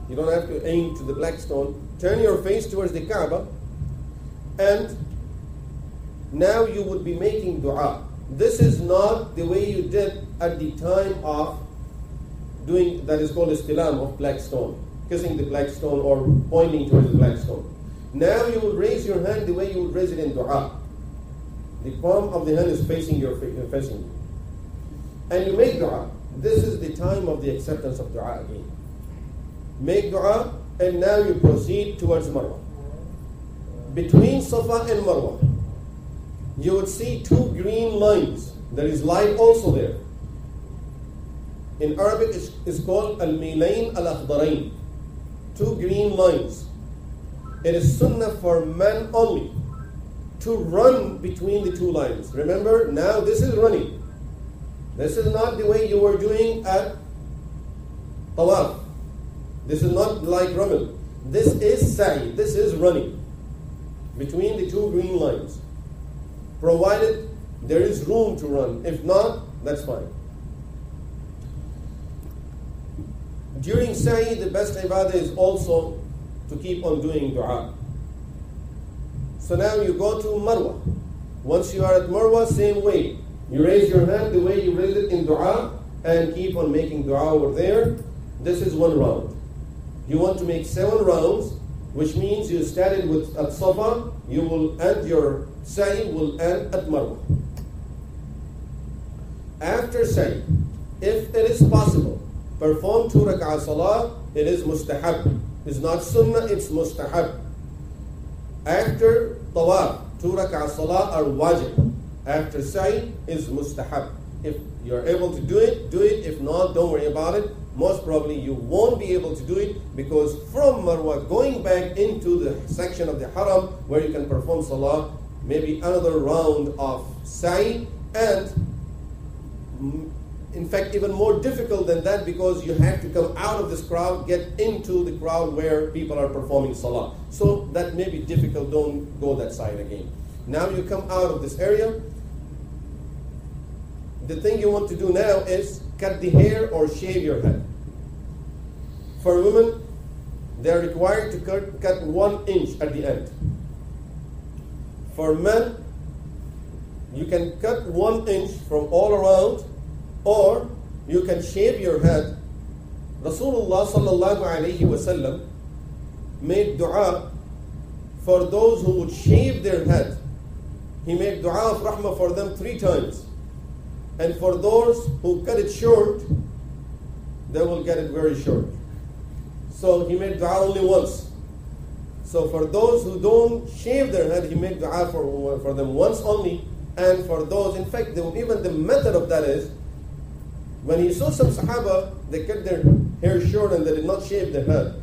You don't have to aim to the black stone. Turn your face towards the Kaaba, and now you would be making dua. This is not the way you did at the time of doing, that is called istilam of black stone, kissing the black stone or pointing towards the black stone. Now you would raise your hand the way you would raise it in dua. The palm of the hand is facing you. And you make dua. This is the time of the acceptance of dua again. Make dua, and now you proceed towards Marwa. Between Safa and Marwa, you would see 2 green lines. There is light also there. In Arabic, it's called al-milayn al-akhdarayn. 2 green lines. It is sunnah for men only to run between the 2 lines. Remember, now this is running. This is not the way you were doing at Tawaf. This is not like Ramil. This is sa'i. This is running between the 2 green lines. Provided there is room to run. If not, that's fine. During sa'i, the best ibadah is also to keep on doing dua. So now you go to Marwa. Once you are at Marwa, same way. You raise your hand the way you raise it in dua and keep on making dua over there. This is 1 round. You want to make 7 rounds, which means you started with at Safa, you will end your sa'i will end at Marwa. After sa'i, if it is possible, perform 2 rak'ah salah. It is mustahab. It's not sunnah, it's mustahab. After tawaf, 2 rak'ah salah are wajib. After sa'i is mustahab. If you're able to do it, do it. If not, don't worry about it. Most probably you won't be able to do it, because from Marwa going back into the section of the haram where you can perform salah, maybe another round of sa'i, and in fact even more difficult than that, because you have to come out of this crowd, get into the crowd where people are performing salah. So that may be difficult. Don't go that side again. Now you come out of this area. The thing you want to do now is cut the hair or shave your head. For women, they are required to cut 1 inch at the end. For men, you can cut 1 inch from all around, or you can shave your head. Rasulullah sallallahu alayhi wasallam made dua for those who would shave their head. He made dua of rahmah for them 3 times. And for those who cut it short, they will get it very short. So he made dua only once. So for those who don't shave their head, he made dua for them once only. And for those, in fact, even the method of that is, when he saw some Sahaba, they cut their hair short and they did not shave their head.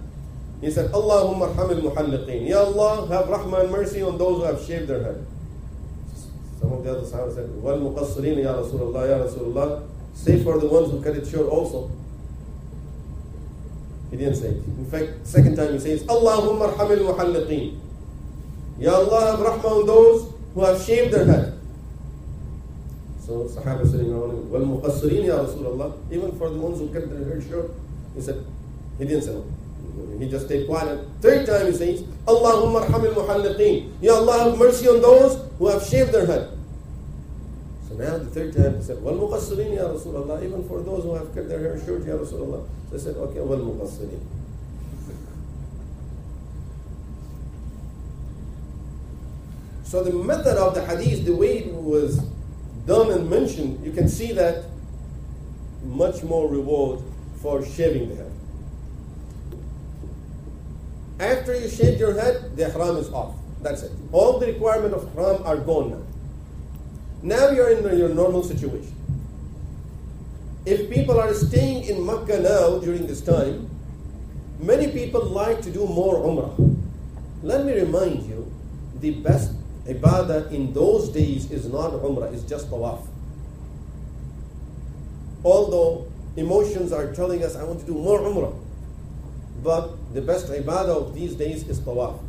He said, Allahumma arhamil muhalliqeen. Ya Allah, have rahmah and mercy on those who have shaved their head. Some of the other Sahaba said, wal muqassirin ya Rasulullah, ya Rasulullah. Say for the ones who cut it short also. He didn't say it. In fact, second time he says, Allahumma arhamil muhalliqeen. Ya Allah, have rahmah on those who have shaved their head. So Sahaba sitting around him, wal muqassirin ya Rasulullah. Even for the ones who cut their hair short, he said, he didn't say no. He just stayed quiet. Third time he says, Allahumma arhamil muhalliqeen. Ya Allah, have mercy on those who have shaved their head. So now the third time he said, wal muqassirin ya Rasulullah. Even for those who have cut their hair short, ya Rasulullah. So he said, okay, wal muqassirin. So the method of the hadith, the way it was done and mentioned, you can see that much more reward for shaving the head. After you shave your head, the ihram is off. That's it. All the requirements of ihram are gone now. Now you're in your normal situation. If people are staying in Makkah now during this time, many people like to do more umrah. Let me remind you, the best ibadah in those days is not umrah, it's just tawaf. Although emotions are telling us, I want to do more umrah. But the best ibadah of these days is tawaf.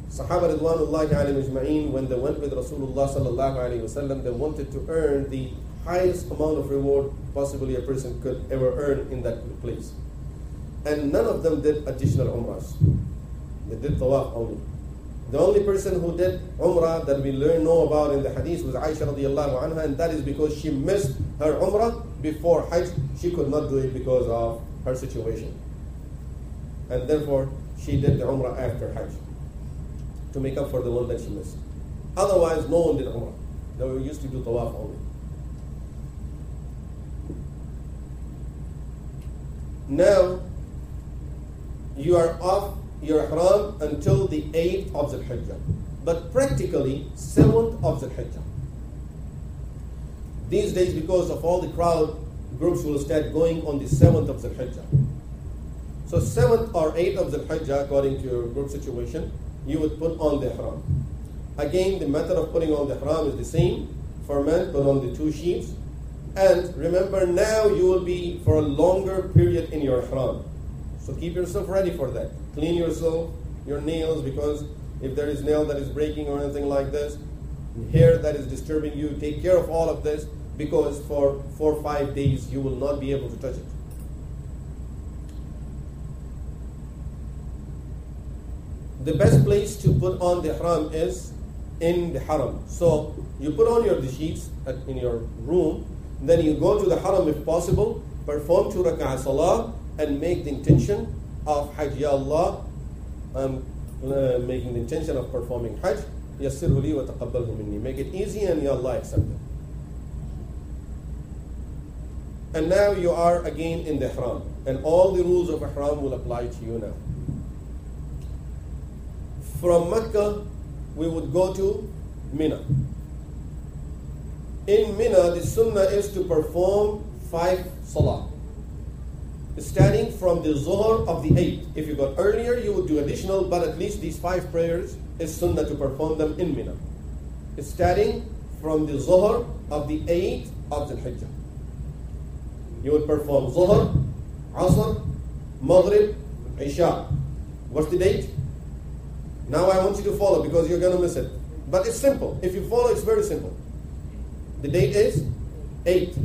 Sahaba ridwanullahi alayhim ajma'in, when they went with Rasulullah sallallahu alayhi wasallam, they wanted to earn the highest amount of reward possibly a person could ever earn in that place. And none of them did additional umrahs. They did tawaf only. The only person who did umrah that we know about in the hadith was Aisha radiallahu anha, and that is because she missed her umrah before Hajj. She could not do it because of her situation. And therefore, she did the umrah after Hajj to make up for the one that she missed. Otherwise, no one did umrah. They were used to do tawaf only. Now, you are off your ihram until the 8th of the Hijjah, but practically 7th of the Hijjah. These days, because of all the crowd, groups will start going on the 7th of the Hijjah. So 7th or 8th of the Hijjah, according to your group situation, you would put on the ihram. Again, the method of putting on the ihram is the same. For men, put on the 2 sheets. And remember, now you will be for a longer period in your ihram. So keep yourself ready for that. Clean yourself, your nails, because if there is nail that is breaking or anything like this, hair that is disturbing you, take care of all of this, because for 4 or 5 days you will not be able to touch it. The best place to put on the ihram is in the haram. So you put on your sheets in your room, then you go to the haram if possible, perform 2 rak'ah salah, and make the intention of Hajj. Ya Allah, I'm making the intention of performing Hajj. Yassirhu li wa taqabbalhu minni. Make it easy and Ya Allah accept it. And now you are again in the ihram, and all the rules of ihram will apply to you now. From Mecca we would go to Mina. In Mina, the sunnah is to perform 5 salah, starting from the Zuhr of the 8th. If you got earlier, you would do additional, but at least these 5 prayers is sunnah to perform them in Mina. Starting from the Zuhr of the 8th of the Hajj. You would perform Zuhr, Asr, Maghrib, Isha. What's the date? Now I want you to follow because you're going to miss it. But it's simple. If you follow, it's very simple. The date is 8.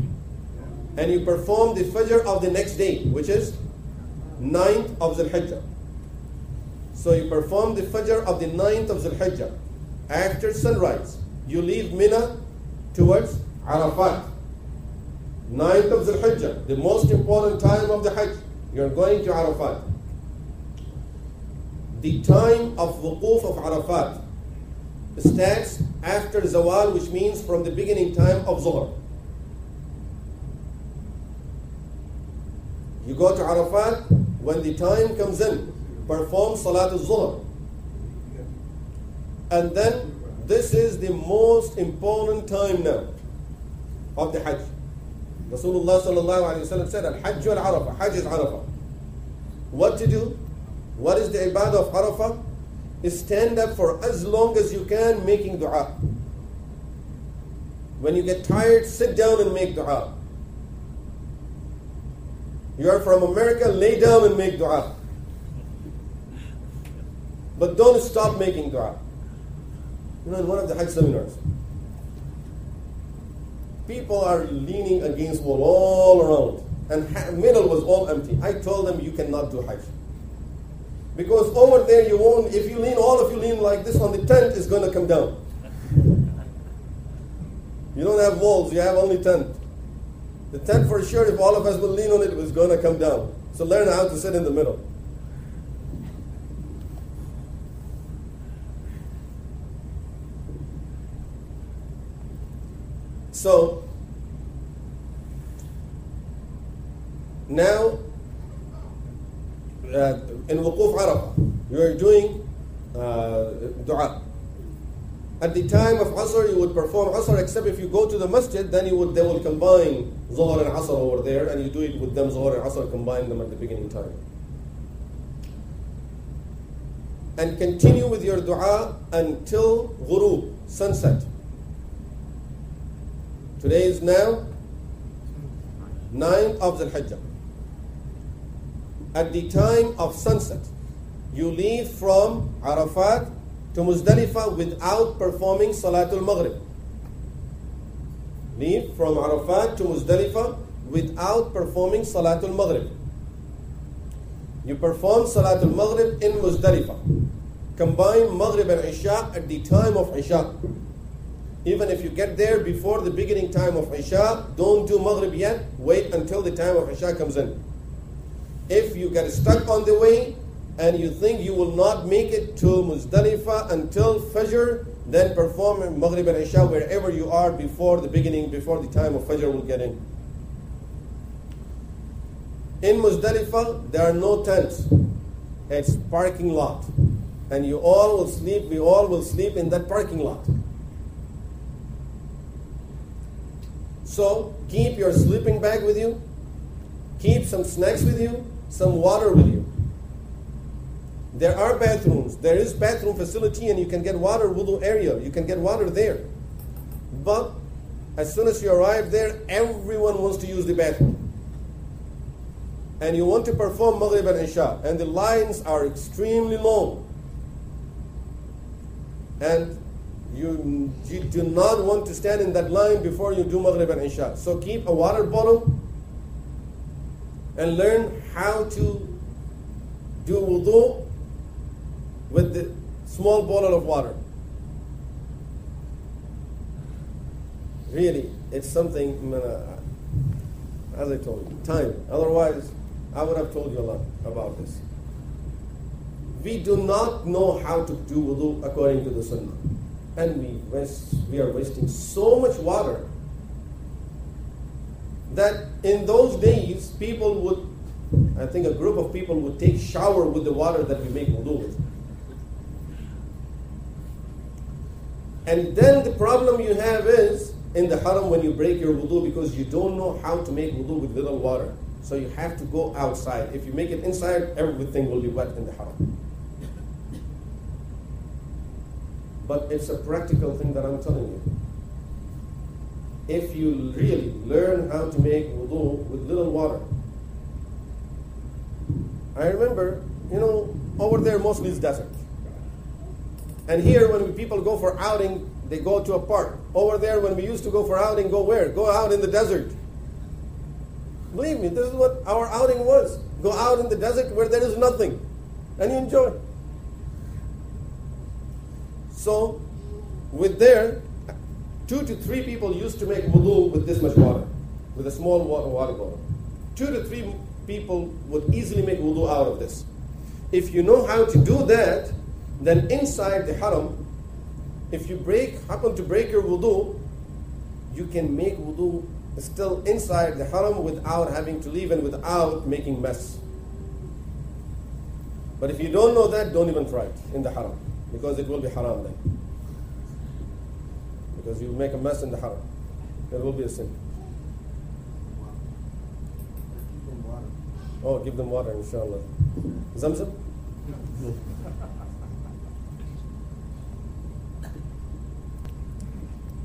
And you perform the Fajr of the next day, which is 9th of Dhul Hijjah. So you perform the Fajr of the 9th of Dhul Hijjah. After sunrise, you leave Mina towards Arafat. 9th of Dhul Hijjah, the most important time of the Hajj. You're going to Arafat. The time of wuquf of Arafat starts after Zawal, which means from the beginning time of Zuhr. You go to Arafat when the time comes in, perform Salat al-Zuhr. And then this is the most important time now of the Hajj. Rasulullah sallallahu alayhi wa sallam said, Al-Hajj al-Arafah, Hajj is Arafah. What to do? What is the ibadah of Arafah? Is stand up for as long as you can making dua. When you get tired, sit down and make dua. You are from America, lay down and make dua. But don't stop making dua. You know, in one of the Hajj seminars, people are leaning against wall all around, and middle was all empty. I told them, you cannot do Hajj. Because over there you won't, if you lean, all of you lean like this on the tent, is going to come down. You don't have walls, you have only tent. The tent for sure, if all of us will lean on it, was going to come down. So learn how to sit in the middle. So, now, in Wuquf Arafah, you are doing dua. At the time of Asr, you would perform Asr, except if you go to the masjid, then they will combine Zuhr and Asr over there, and you do it with them, Zuhr and Asr, combine them at the beginning time. And continue with your dua until ghurub, sunset. Today is now 9th of Dhul Hijjah. At the time of sunset, you leave from Arafat to Muzdalifah without performing Salatul Maghrib. Leave from Arafat to Muzdalifah without performing Salatul Maghrib. You perform Salatul Maghrib in Muzdalifah. Combine Maghrib and Isha at the time of Isha. Even if you get there before the beginning time of Isha, don't do Maghrib yet. Wait until the time of Isha comes in. If you get stuck on the way and you think you will not make it to Muzdalifah until Fajr, then perform Maghrib and Isha wherever you are before the time of Fajr will get in. In Muzdalifah, there are no tents. It's parking lot. And we all will sleep in that parking lot. So keep your sleeping bag with you, keep some snacks with you, some water with you. There are bathrooms. There is bathroom facility and you can get water, wudu area. You can get water there. But as soon as you arrive there, everyone wants to use the bathroom. And you want to perform Maghrib and Isha. And the lines are extremely long. And you do not want to stand in that line before you do Maghrib and Isha. So keep a water bottle and learn how to do wudu with the small bottle of water. Really, it's something, as I told you, time. Otherwise, I would have told you a lot about this. We do not know how to do wudu according to the sunnah. And we are wasting so much water that in those days, people would, I think a group of people would take shower with the water that we make wudu with. And then the problem you have is in the haram when you break your wudu because you don't know how to make wudu with little water. So you have to go outside. If you make it inside, everything will be wet in the haram. But it's a practical thing that I'm telling you. If you really learn how to make wudu with little water. I remember, over there mostly is desert. And here when people go for outing, they go to a park. Over there when we used to go for outing, go where? Go out in the desert. Believe me, this is what our outing was. Go out in the desert where there is nothing. And you enjoy. So, with there, 2 to 3 people used to make wudu with this much water, with a small water bottle. 2 to 3 people would easily make wudu out of this. If you know how to do that, then inside the haram, if you happen to break your wudu, you can make wudu still inside the haram without having to leave and without making mess. But if you don't know that, don't even try it in the haram, because it will be haram then. Because you make a mess in the haram. It will be a sin. Oh, give them water, inshallah. Zamzam?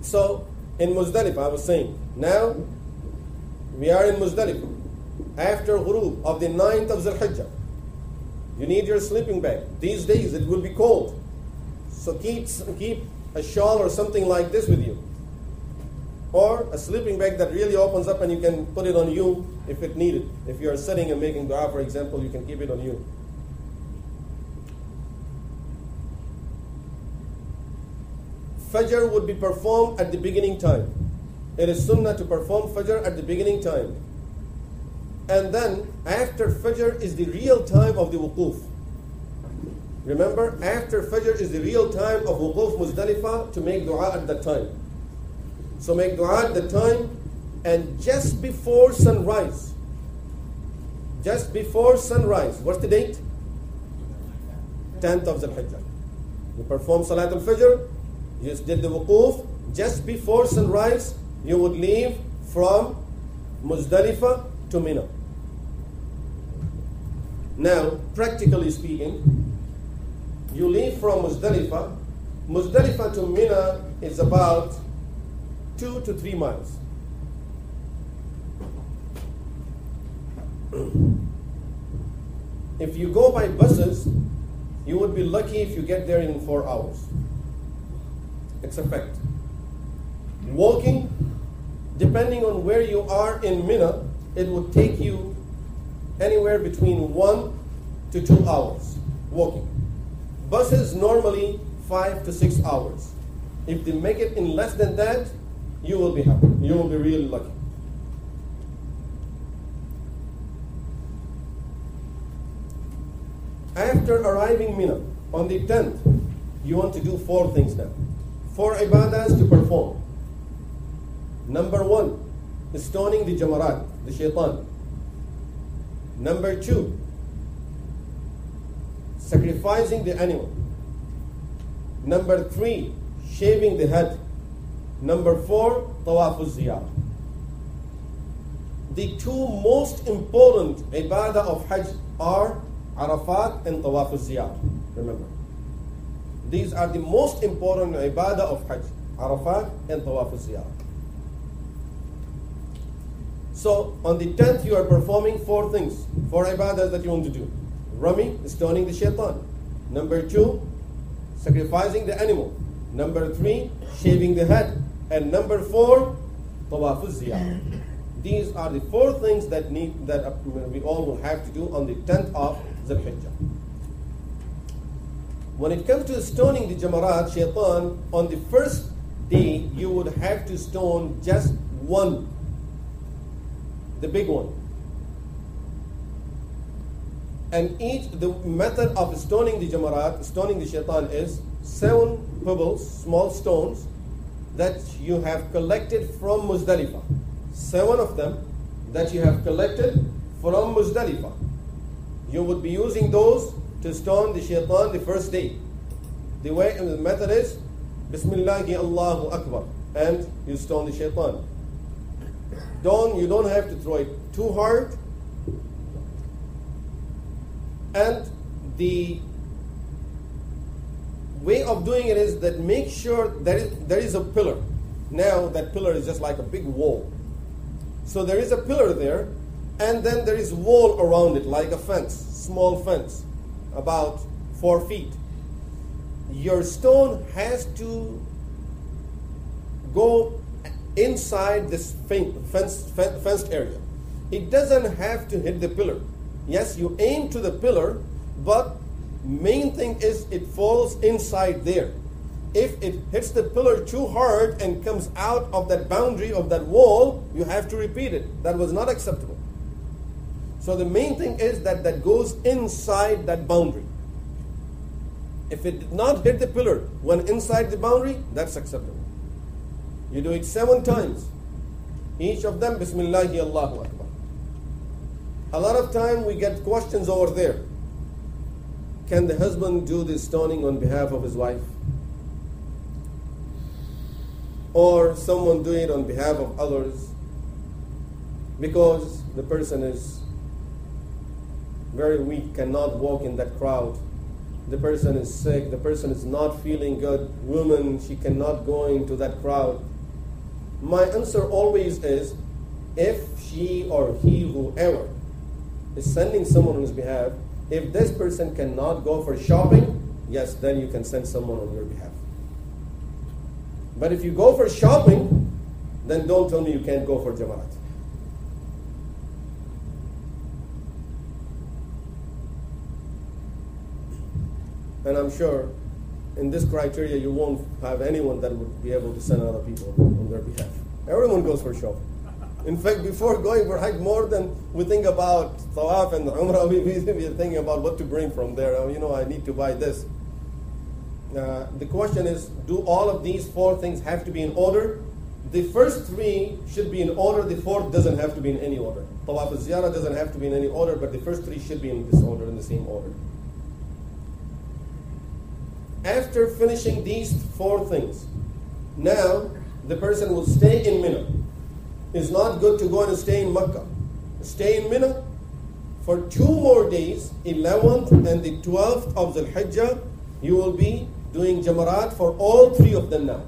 So, in Muzdalifah, I was saying, now we are in Muzdalifah. After ghurub of the 9th of Zulhijjah, you need your sleeping bag. These days it will be cold. So keep a shawl or something like this with you. Or a sleeping bag that really opens up and you can put it on you if it needed. If you are sitting and making dua, for example, you can keep it on you. Fajr would be performed at the beginning time. It is sunnah to perform Fajr at the beginning time. And then after Fajr is the real time of the wuquf. Remember, after Fajr is the real time of wuquf Muzdalifah to make dua at that time. So make dua at that time, and just before sunrise. Just before sunrise. What's the date? 10th of Zulhijjah. You perform Salat al-Fajr. You did the wuquf. Just before sunrise, you would leave from Muzdalifah to Mina. Now, practically speaking, you leave from Muzdalifah. Muzdalifah to Mina is about 2 to 3 miles. If you go by buses, you would be lucky if you get there in 4 hours. It's a fact. Walking, depending on where you are in Mina, it would take you anywhere between 1 to 2 hours walking. Buses normally 5 to 6 hours. If they make it in less than that, you will be happy. You will be really lucky. After arriving Mina on the 10th, you want to do 4 things now. 4 ibadahs to perform. Number 1 is stoning the jamarat, the shaitan. Number 2, sacrificing the animal. Number 3, shaving the head. Number 4, tawaf al-ziyarah. The 2 most important ibadah of Hajj are Arafat and tawaf al-ziyarah. Remember, these are the most important ibadah of Hajj, Arafat and tawaf al-ziyarah. So on the 10th you are performing 4 things, 4 ibadahs that you want to do. Rami is stoning the shaitan. Number 2, sacrificing the animal. Number 3, shaving the head. And number 4, tawaf al-ziyarah. These are the 4 things that we all will have to do on the 10th of Zulhijjah. When it comes to stoning the jamarat, shaitan, on the first day you would have to stone just one, the big one. And the method of stoning the jamarat, stoning the shaitan, is 7 pebbles, small stones, that you have collected from Muzdalifah. 7 of them that you have collected from Muzdalifah. You would be using those to stone the shaitan the first day. The method is, Bismillahi Allahu Akbar, and you stone the shaitan. You don't have to throw it too hard. And the way of doing it is that make sure there is a pillar. Now that pillar is just like a big wall. So there is a pillar there, and then there is wall around it like a fence, small fence, about 4 feet. Your stone has to go inside this fenced area. It doesn't have to hit the pillar. Yes, you aim to the pillar, but main thing is it falls inside there. If it hits the pillar too hard and comes out of that boundary of that wall, you have to repeat it. That was not acceptable. So the main thing is that goes inside that boundary. If it did not hit the pillar when inside the boundary, that's acceptable. You do it 7 times. Each of them, Bismillahi Allahu Akbar. A lot of time we get questions over there. Can the husband do this stoning on behalf of his wife? Or someone do it on behalf of others? Because the person is very weak, cannot walk in that crowd. The person is sick, the person is not feeling good. Woman, she cannot go into that crowd. My answer always is, if she or he, whoever, is sending someone on his behalf, if this person cannot go for shopping, yes, then you can send someone on your behalf. But if you go for shopping, then don't tell me you can't go for Jamaat. And I'm sure in this criteria you won't have anyone that would be able to send other people on their behalf. Everyone goes for shopping. In fact, before going for Hajj, more than we think about Tawaf and Umrah, we're thinking about what to bring from there. I need to buy this. The question is, do all of these 4 things have to be in order? The first 3 should be in order. The 4th doesn't have to be in any order. Tawaf al-Ziyarah doesn't have to be in any order, but the first 3 should be in this order, in the same order. After finishing these 4 things, now the person will stay in Mina. It's not good to go and stay in Makkah. Stay in Mina for 2 more days, 11th and the 12th of Dhul Hijjah. You will be doing Jamarat for all 3 of them now.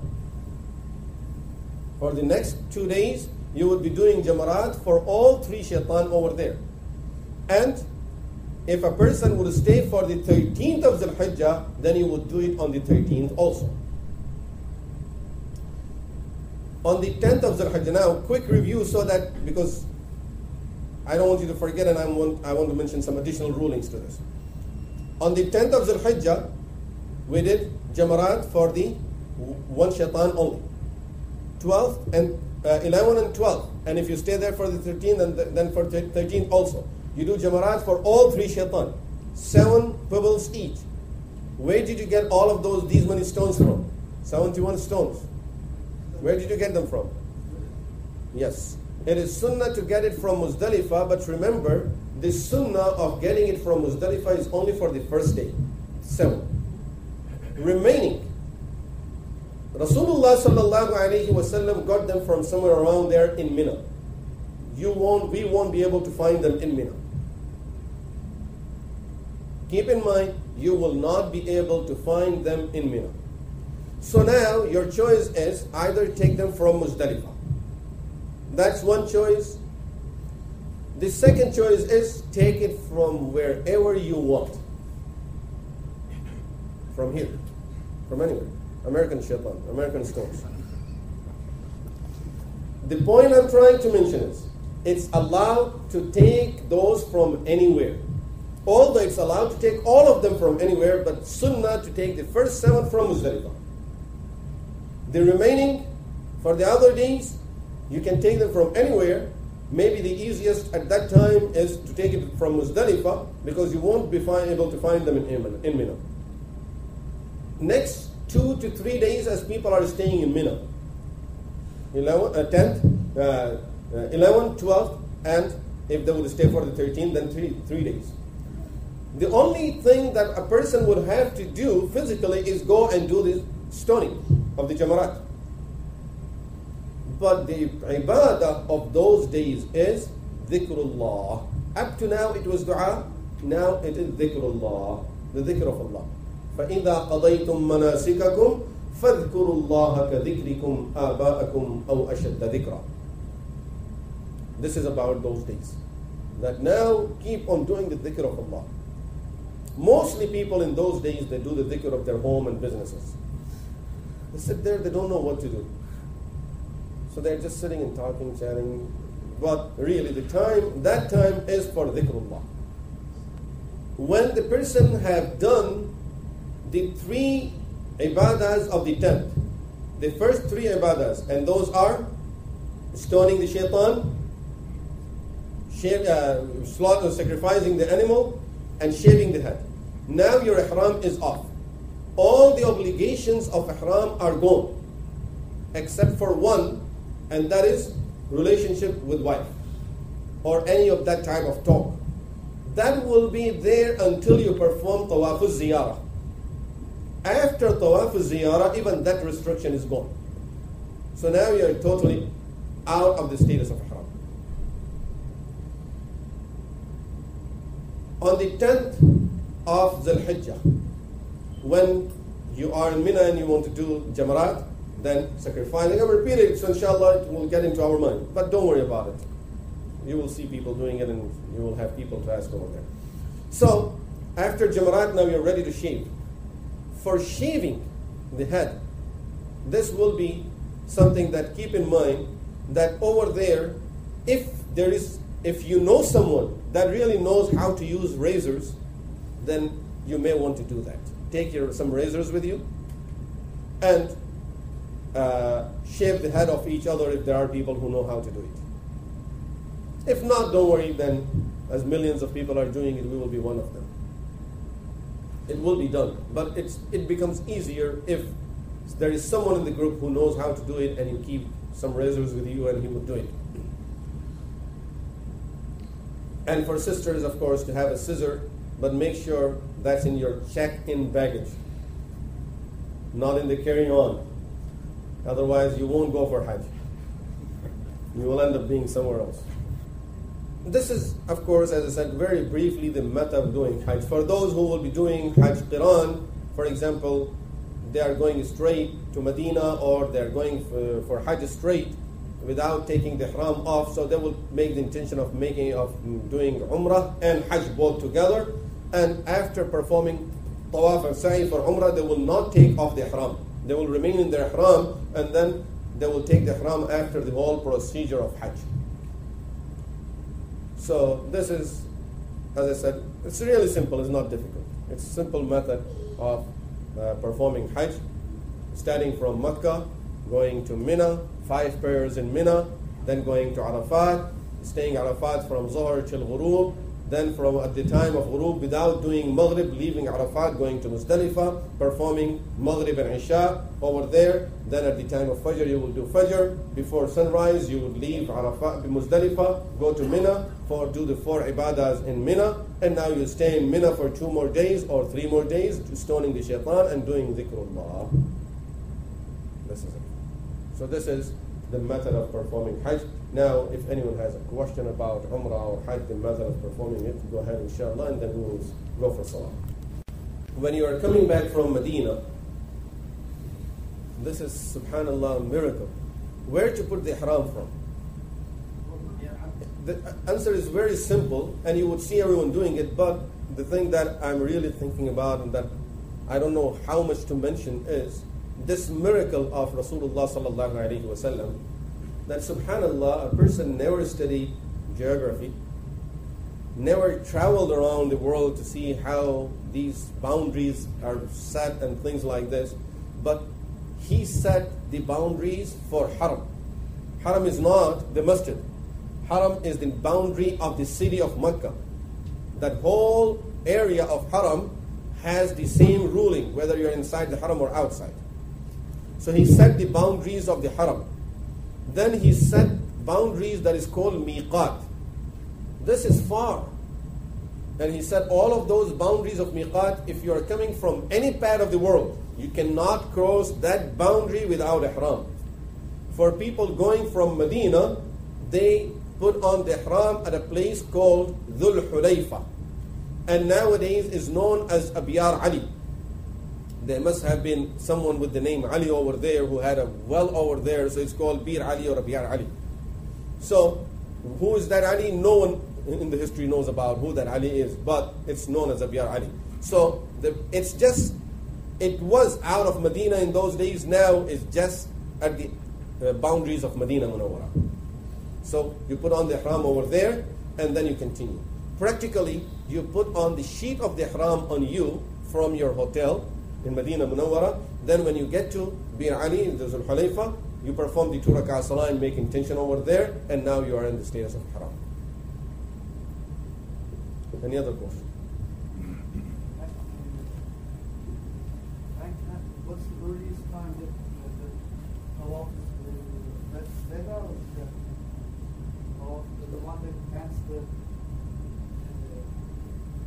For the next 2 days, you will be doing Jamarat for all 3 shaitan over there. And if a person would stay for the 13th of Dhul Hijjah, then you would do it on the 13th also. On the 10th of Dhul Hijjah, now quick review so that, because I don't want you to forget and I want to mention some additional rulings to this. On the 10th of Dhul Hijjah, we did Jamarat for the 1 shaitan only. 12th and 11 and 12. And if you stay there for the 13th and then for 13th also. You do Jamarat for all 3 shaitan. 7 pebbles each. Where did you get all of these many stones from? 71 stones. Where did you get them from? Yes. It is sunnah to get it from Muzdalifah, but remember, the sunnah of getting it from Muzdalifah is only for the first day. 7. Remaining, Rasulullah sallallahu alayhi wasallam got them from somewhere around there in Mina. We won't be able to find them in Mina. Keep in mind, you will not be able to find them in Mina. So now your choice is either take them from Muzdalifah. That's one choice. The second choice is take it from wherever you want. From here. From anywhere. American shaitan, American stones. The point I'm trying to mention is, it's allowed to take those from anywhere. Although it's allowed to take all of them from anywhere, but sunnah to take the first 7 from Muzdalifah. The remaining, for the other days, you can take them from anywhere. Maybe the easiest at that time is to take it from Muzdalifah, because you won't be able to find them in Mina. Next 2 to 3 days as people are staying in Mina. 10th, 11th, 12th, and if they would stay for the 13th, then 3 days. The only thing that a person would have to do physically is go and do this stoning. of the Jamarat. But the ibadah of those days is dhikrullah. Up to now it was dua, now it is dhikrullah, the dhikr of Allah. فَإِذَا قَضَيْتُم مَنَاسِكَكُمْ فَاذْكُرُوا اللَّهَ كَذِكْرِكُمْ آبَاءَكُمْ أَوْ أَشَدَّ ذِكْرًا. This is about those days. That now keep on doing the dhikr of Allah. Mostly people in those days, they do the dhikr of their home and businesses. They sit there, they don't know what to do. So they're just sitting and talking, chatting. But really that time is for dhikrullah. When the person have done the 3 ibadahs of the 10th, the first 3 ibadahs, and those are stoning the shaitan, sacrificing the animal, and shaving the head. Now your ihram is off. All the obligations of ihram are gone, except for one, and that is relationship with wife, or any of that type of talk. That will be there until you perform tawaf al-ziyarah. After tawaf al-ziyarah, even that restriction is gone. So now you are totally out of the status of ihram. On the 10th of Dhul Hijjah, when you are in Mina and you want to do Jamarat, then sacrificing. I will repeat it, so inshallah it will get into our mind. But don't worry about it. You will see people doing it and you will have people to ask over there. So, after Jamarat, now you're ready to shave. For shaving the head, this will be something that keep in mind that over there, if you know someone that really knows how to use razors, then you may want to do that. Take some razors with you and shave the head of each other if there are people who know how to do it. If not, don't worry, then as millions of people are doing it, we will be one of them. It will be done, but it becomes easier if there is someone in the group who knows how to do it and you keep some razors with you and he will do it. And for sisters, of course, to have a scissor, but make sure that's in your check-in baggage, not in the carry-on. Otherwise, you won't go for Hajj. You will end up being somewhere else. This is, of course, as I said, very briefly, the method of doing Hajj. For those who will be doing Hajj Qiran, for example, they are going straight to Medina or they are going for Hajj straight without taking the ihram off, so they will make the intention of doing Umrah and Hajj both together. And after performing Tawaf and Sa'i for Umrah, they will not take off the ihram. They will remain in their ihram, and then they will take the ihram after the whole procedure of Hajj. So this is, as I said, it's really simple, it's not difficult. It's a simple method of performing Hajj, starting from Makkah, going to Mina, 5 prayers in Mina, then going to Arafat, staying Arafat from Zuhr till Ghurub, then from at the time of Ghurub, without doing Maghrib, leaving Arafat, going to Muzdalifah, performing Maghrib and Isha over there. Then at the time of Fajr, you will do Fajr. Before sunrise, you would leave Arafat, Muzdalifah, go to Mina, do the 4 ibadahs in Mina, and now you stay in Mina for 2 more days or 3 more days, stoning the shaitan and doing dhikrullah. This is it. So this is the method of performing Hajj. Now, if anyone has a question about Umrah or Hajj, the method of performing it, go ahead inshallah, and then we will go for Salah. When you are coming back from Medina, this is, subhanallah, a miracle. Where to put the ihram from? The answer is very simple, and you would see everyone doing it, but the thing that I'm really thinking about and that I don't know how much to mention is this miracle of Rasulullah sallallahu alaihi wasallam, that subhanallah, a person never studied geography, never traveled around the world to see how these boundaries are set and things like this, but he set the boundaries for Haram. Haram is not the masjid. Haram is the boundary of the city of Mecca. That whole area of Haram has the same ruling, whether you're inside the Haram or outside. So he set the boundaries of the Haram. Then he set boundaries that is called miqat. This is far. And he said all of those boundaries of miqat, if you are coming from any part of the world, you cannot cross that boundary without ihram. For people going from Medina, they put on the ihram at a place called Dhul Hulayfa, and nowadays is known as Abiyar Ali. There must have been someone with the name Ali over there who had a well over there, so it's called Bir Ali or Abiyar Ali. So, who is that Ali? No one in the history knows about who that Ali is, but it's known as Abiyar Ali. So, it was out of Medina in those days, now it's just at the boundaries of Medina Munawwara. So, you put on the ihram over there, and then you continue. Practically, you put on the sheet of the ihram on you from your hotel in Medina Munawwara. Then when you get to Bir Ali, in the Dhul Hulayfa, you perform the 2 rak'ah salah and make intention over there, and now you are in the status of ihram. Any other question? What's the earliest time that tawaf is Veda or the one that ends the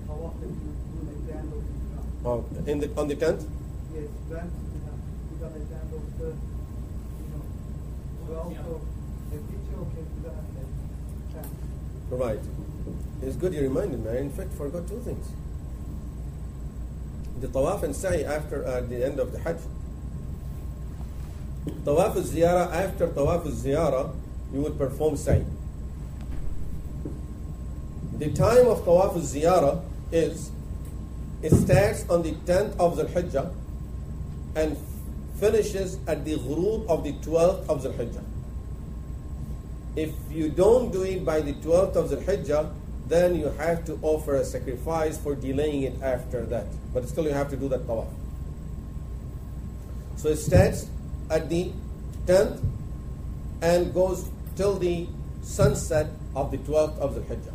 tawaf that you do at the end of the On the 10th? Yes, when you done at the end of the 12th of the teacher, okay, you done at the 10th. Right. It's good you reminded me. I in fact forgot 2 things. The tawaf and sa'i after the end of the Hajj. Tawaf al-ziyarah, after tawaf al-ziyarah, you would perform sa'i. The time of tawaf al-ziyarah it starts on the 10th of Dhul Hijjah and finishes at the ghurub of the 12th of Dhul Hijjah. If you don't do it by the 12th of Dhul Hijjah, then you have to offer a sacrifice for delaying it after that. But still you have to do that tawaf. So it starts at the 10th and goes till the sunset of the 12th of Dhul Hijjah.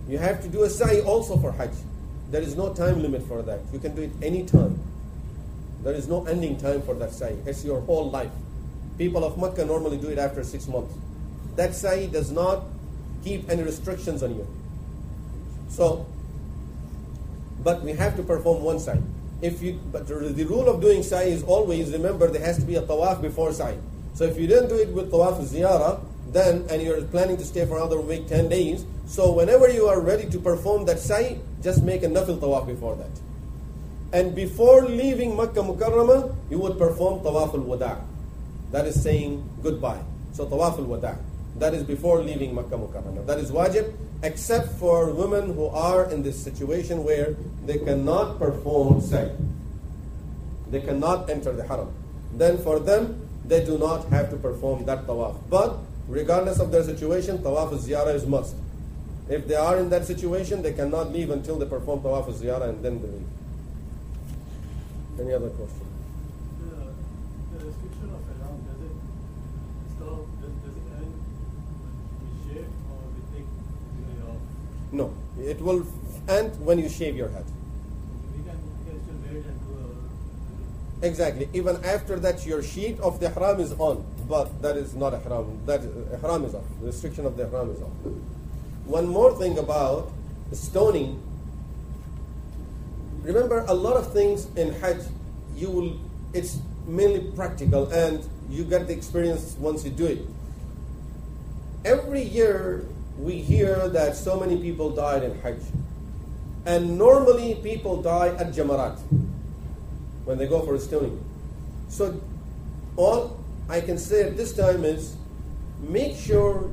You have to do a sa'i also for Hajj. There is no time limit for that. You can do it any time. There is no ending time for that sa'i. It's your whole life. People of Makkah normally do it after 6 months. That sa'i does not keep any restrictions on you. So, but we have to perform one sa'i. But the rule of doing sa'i is always, remember, there has to be a tawaf before sa'i. So if you didn't do it with tawaf ziyarah, and you're planning to stay for another week, 10 days, so whenever you are ready to perform that sa'i, just make a nafil tawaf before that. And before leaving Makkah Mukarramah, you would perform tawaf al-wada'. That is saying goodbye. So tawaf al-wada'. That is before leaving Makkah Mukarramah. That is wajib, except for women who are in this situation where they cannot perform sa'i. They cannot enter the haram. Then for them, they do not have to perform that tawaf. But regardless of their situation, tawaf al-ziyarah is must. If they are in that situation, they cannot leave until they perform tawaf al-ziyarah and then they leave. Any other question? The restriction of ihram, does it end when we shave or we take it off? No, it will end when you shave your head. We can still wait and do Exactly. Even after that, your sheet of the ihram is on, but that is not ihram. That ihram is off. The restriction of the ihram is off. One more thing about stoning. Remember, a lot of things in Hajj, it's mainly practical, and you get the experience once you do it. Every year, we hear that so many people died in Hajj. And normally, people die at Jamarat, when they go for stoning. So, all I can say at this time is, make sure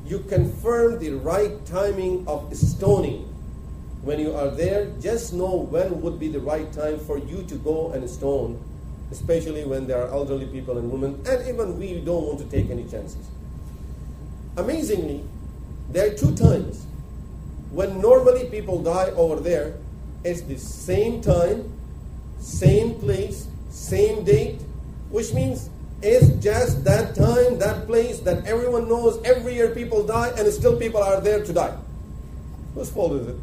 you confirm the right timing of stoning. When you are there, just know when would be the right time for you to go and stone, especially when there are elderly people and women, and even we don't want to take any chances. Amazingly, there are 2 times when normally people die over there. It's the same time, same place, same date, which means it's just that time, that place that everyone knows every year people die, and still people are there to die. Whose fault is it?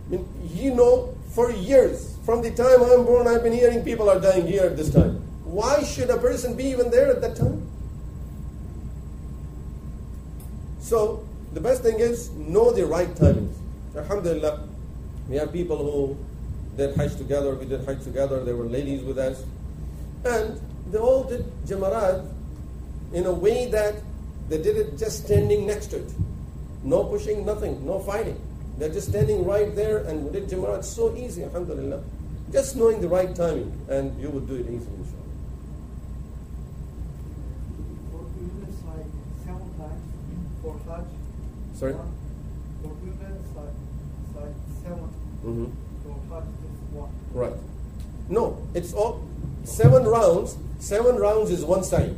I mean, you know, for years, from the time I'm born, I've been hearing people are dying here at this time. Why should a person be even there at that time? So the best thing is know the right timings. Alhamdulillah, we have people who did Hajj together, we did Hajj together, there were ladies with us. And they all did Jamarat in a way that they did it just standing next to it. No pushing, nothing, no fighting. They're just standing right there and we did Jamarat so easy, alhamdulillah. Just knowing the right timing and you would do it easily, inshallah. For women, it's like 7 times for Hajj. Sorry? For women, it's like 7. Mm-hmm. For Hajj, it's 1. Right. No, it's all 7 rounds. 7 rounds is 1 sa'i.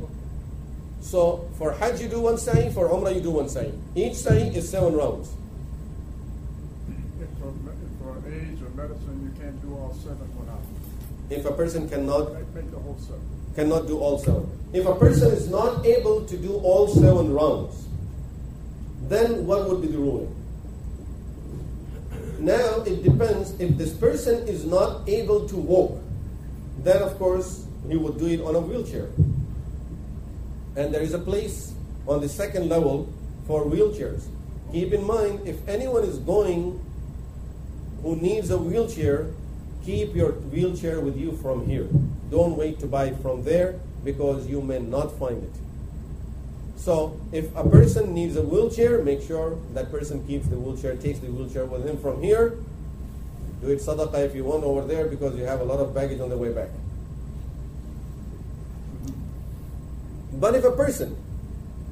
So for Hajj you do 1 sa'i, for Umrah you do 1 sa'i. Each sa'i is 7 rounds. For age or medicine, you can't do all 7 without. If a person cannot Make the whole 7. cannot do all 7. If a person is not able to do all 7 rounds, then what would be the ruling? Now it depends. If this person is not able to walk, then of course he would do it on a wheelchair. And there is a place on the 2nd level for wheelchairs. Keep in mind, if anyone is going who needs a wheelchair, keep your wheelchair with you from here. Don't wait to buy it from there because you may not find it. So if a person needs a wheelchair, make sure that person keeps the wheelchair, takes the wheelchair with him from here. Do it sadaqah if you want over there because you have a lot of baggage on the way back. But if a person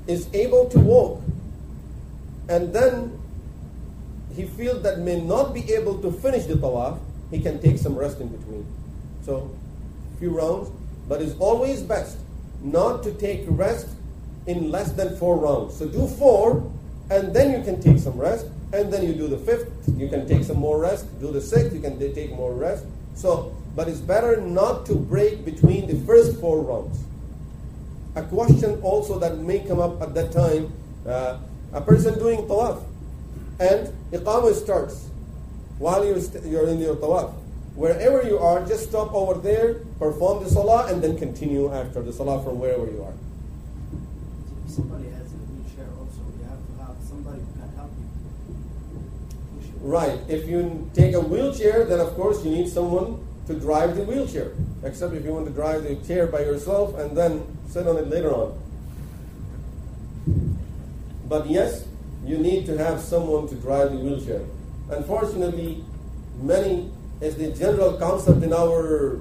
is able to walk and then he feels that may not be able to finish the tawaf, he can take some rest in between. So, few rounds, but it's always best not to take rest in less than 4 rounds. So do 4 and then you can take some rest and then you do the 5th, you can take some more rest, do the 6th, you can take more rest. So, but it's better not to break between the first 4 rounds. A question also that may come up at that time, a person doing tawaf and iqamah starts while you're in your tawaf. Wherever you are, just stop over there, perform the salah and then continue after the salah from wherever you are. If somebody has a wheelchair also, you have to have somebody who can help you push it. Right. If you take a wheelchair, then of course you need someone to drive the wheelchair. Except if you want to drive the chair by yourself and then sit on it later on. But yes, you need to have someone to drive the wheelchair. Unfortunately, many, as the general concept in our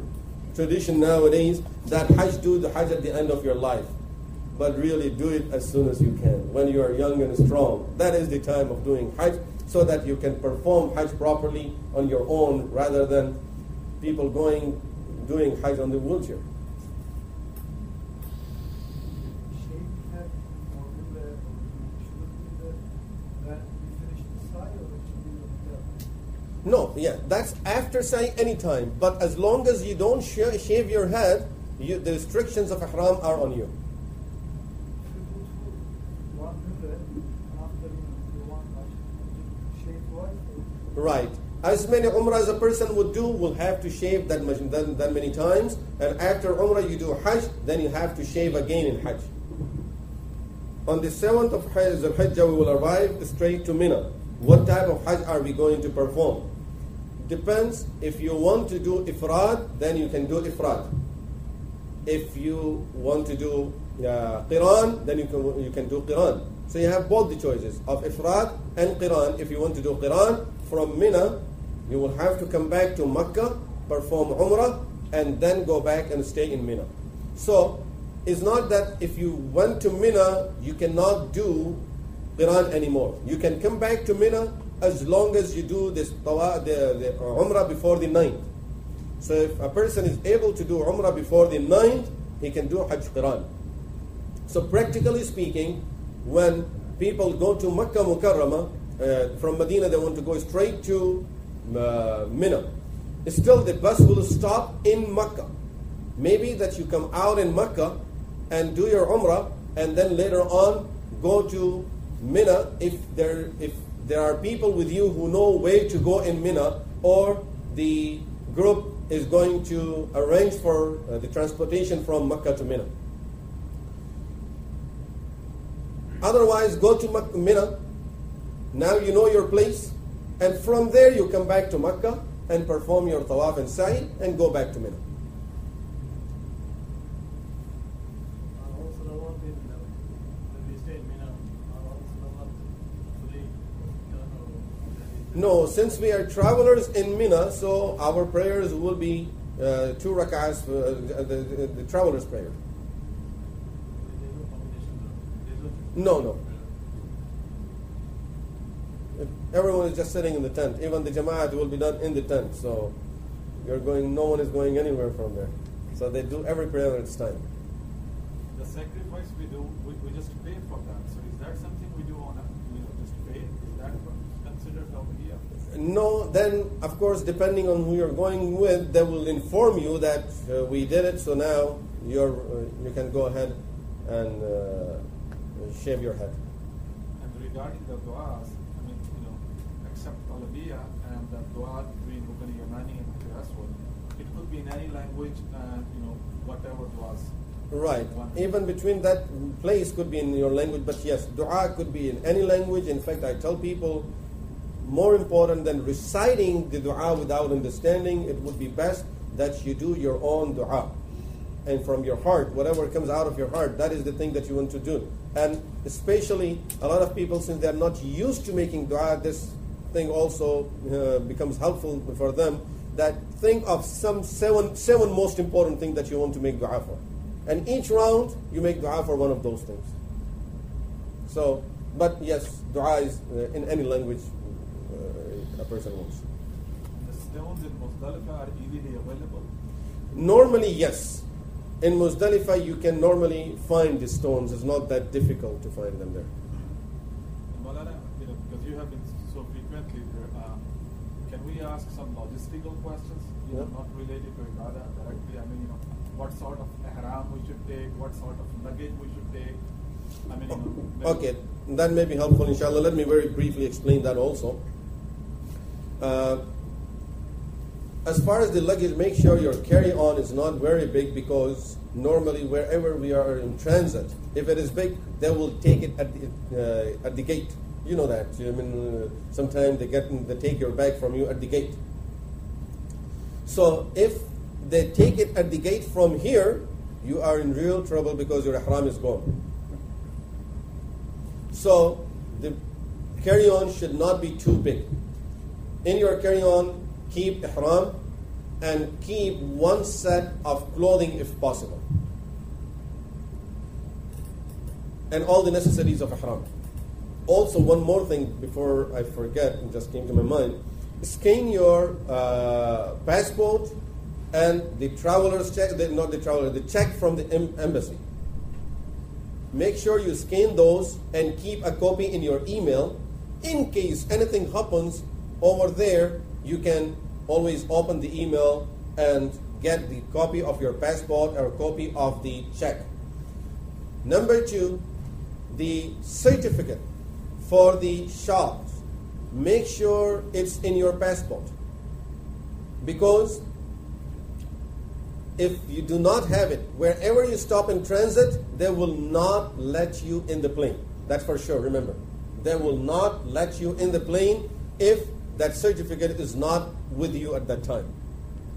tradition nowadays, that Hajj, do the Hajj at the end of your life. But really do it as soon as you can, when you are young and strong. That is the time of doing Hajj, so that you can perform Hajj properly on your own, rather than people doing Hajj on the wheelchair. No, yeah, that's after sa'i anytime. But as long as you don't shave your head, the restrictions of ihram are on you. Right. As many umrah as a person would do, will have to shave that many times. And after umrah you do Hajj, then you have to shave again in Hajj. On the 7th of Hajj, we will arrive straight to Mina. What type of Hajj are we going to perform? Depends. If you want to do ifrad, then you can do ifrad. If you want to do qiran, then you can do qiran. So you have both the choices of ifrad and qiran. If you want to do qiran from Mina, you will have to come back to Makkah, perform umrah, and then go back and stay in Mina. So it's not that if you went to Mina, you cannot do qiran anymore. You can come back to Mina as long as you do the umrah before the 9th. So if a person is able to do umrah before the 9th, he can do Hajj qiran. So practically speaking, when people go to Makkah Mukarramah, from Medina they want to go straight to Mina. Still the bus will stop in Makkah. Maybe that you come out in Makkah and do your umrah and then later on go to Mina if there are people with you who know where to go in Mina, or the group is going to arrange for the transportation from Makkah to Mina. Otherwise, go to Mina. Now you know your place. And from there you come back to Makkah and perform your tawaf and sa'i and go back to Mina. Also, the one thing that when we stay in Mina, No, since we are travelers in Mina, so our prayers will be 2 rak'ahs, the traveler's prayer. No. Everyone is just sitting in the tent. Even the Jama'at will be done in the tent. So no one is going anywhere from there. So they do every prayer at its time. The sacrifice we do, we just pay for that. So is that something we do on just pay? Is that considered over here? No, then of course depending on who you're going with, they will inform you that we did it. So now you can go ahead and shave your head. And regarding the du'as, except Talabiyya and the dua between Rukn Yamani and Hajar Aswad, it could be in any language and whatever du'as. Right. Even between that place could be in your language, but yes, dua could be in any language. In fact, I tell people, more important than reciting the dua without understanding, it would be best that you do your own dua. And from your heart, whatever comes out of your heart, that is the thing that you want to do. And especially, a lot of people, since they're not used to making dua, this thing also becomes helpful for them, that think of some seven most important things that you want to make dua for. And each round, you make dua for one of those things. So, but yes, dua is in any language a person wants. The stones in Muzdalifah are easily available? Normally, yes. In Muzdalifah, you can normally find the stones. It's not that difficult to find them there. Maulana, because you have been so frequently there, can we ask some logistical questions? Not related to Ibadah directly. What sort of ihram we should take? What sort of luggage we should take? Okay, that may be helpful, inshallah. Let me very briefly explain that also. As far as the luggage, make sure your carry-on is not very big, because normally wherever we are in transit, if it is big, they will take it at the gate. You know that. Sometimes they take your bag from you at the gate. So if they take it at the gate from here, you are in real trouble because your ihram is gone. So the carry-on should not be too big. In your carry-on, keep ihram and keep one set of clothing if possible. And all the necessities of ihram. Also, one more thing before I forget, it just came to my mind. Scan your passport and the traveler's check, the check from the embassy. Make sure you scan those and keep a copy in your email. In case anything happens over there, you can always open the email and get the copy of your passport or a copy of the check. Number 2, the certificate for the shops. Make sure it's in your passport, because if you do not have it, wherever you stop in transit, they will not let you in the plane. That's for sure, remember. They will not let you in the plane if that certificate is not with you at that time.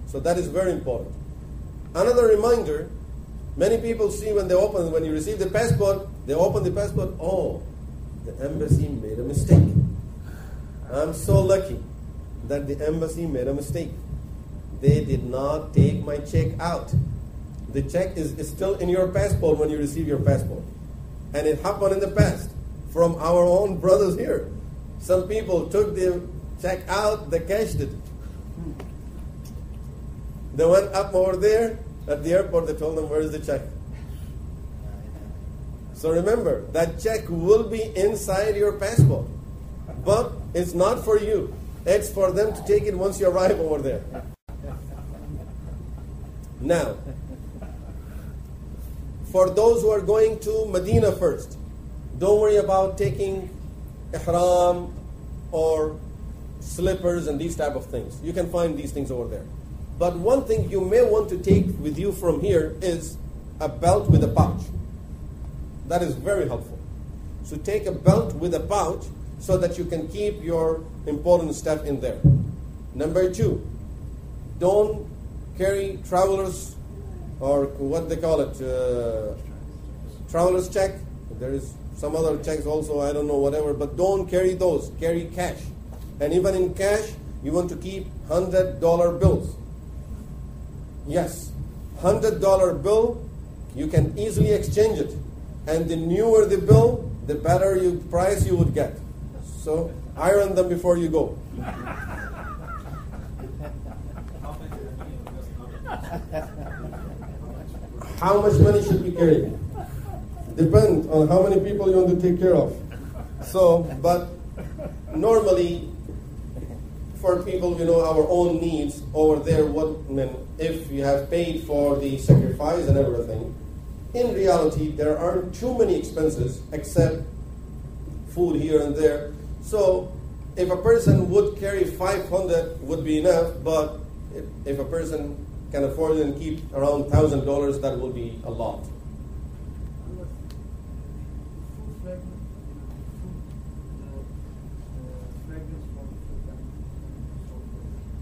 So that is very important. Another reminder, many people see when you receive the passport, they open the passport, oh, the embassy made a mistake. I'm so lucky that the embassy made a mistake. They did not take my check out. The check is still in your passport when you receive your passport. And it happened in the past from our own brothers here. Some people took the check out, they cashed it. They went up over there at the airport, they told them, where is the check? So remember, that check will be inside your passport. But it's not for you. It's for them to take it once you arrive over there. Now, for those who are going to Medina first, don't worry about taking ihram or slippers and these type of things. You can find these things over there. But one thing you may want to take with you from here is a belt with a pouch. That is very helpful. So take a belt with a pouch so that you can keep your important stuff in there. Number 2, don't carry travelers, or what they call it, traveler's check. There is some other checks also, I don't know, whatever, but don't carry those. Carry cash. And even in cash, you want to keep $100 bills. Yes, $100 bill, you can easily exchange it. And the newer the bill, the better price you would get. So iron them before you go. How much money should we carry? Depends on how many people you want to take care of. So, but normally, for people, our own needs over there, if you have paid for the sacrifice and everything, in reality, there aren't too many expenses except food here and there. So, if a person would carry 500 would be enough, but if a person can afford it and keep around $1,000, that will be a lot.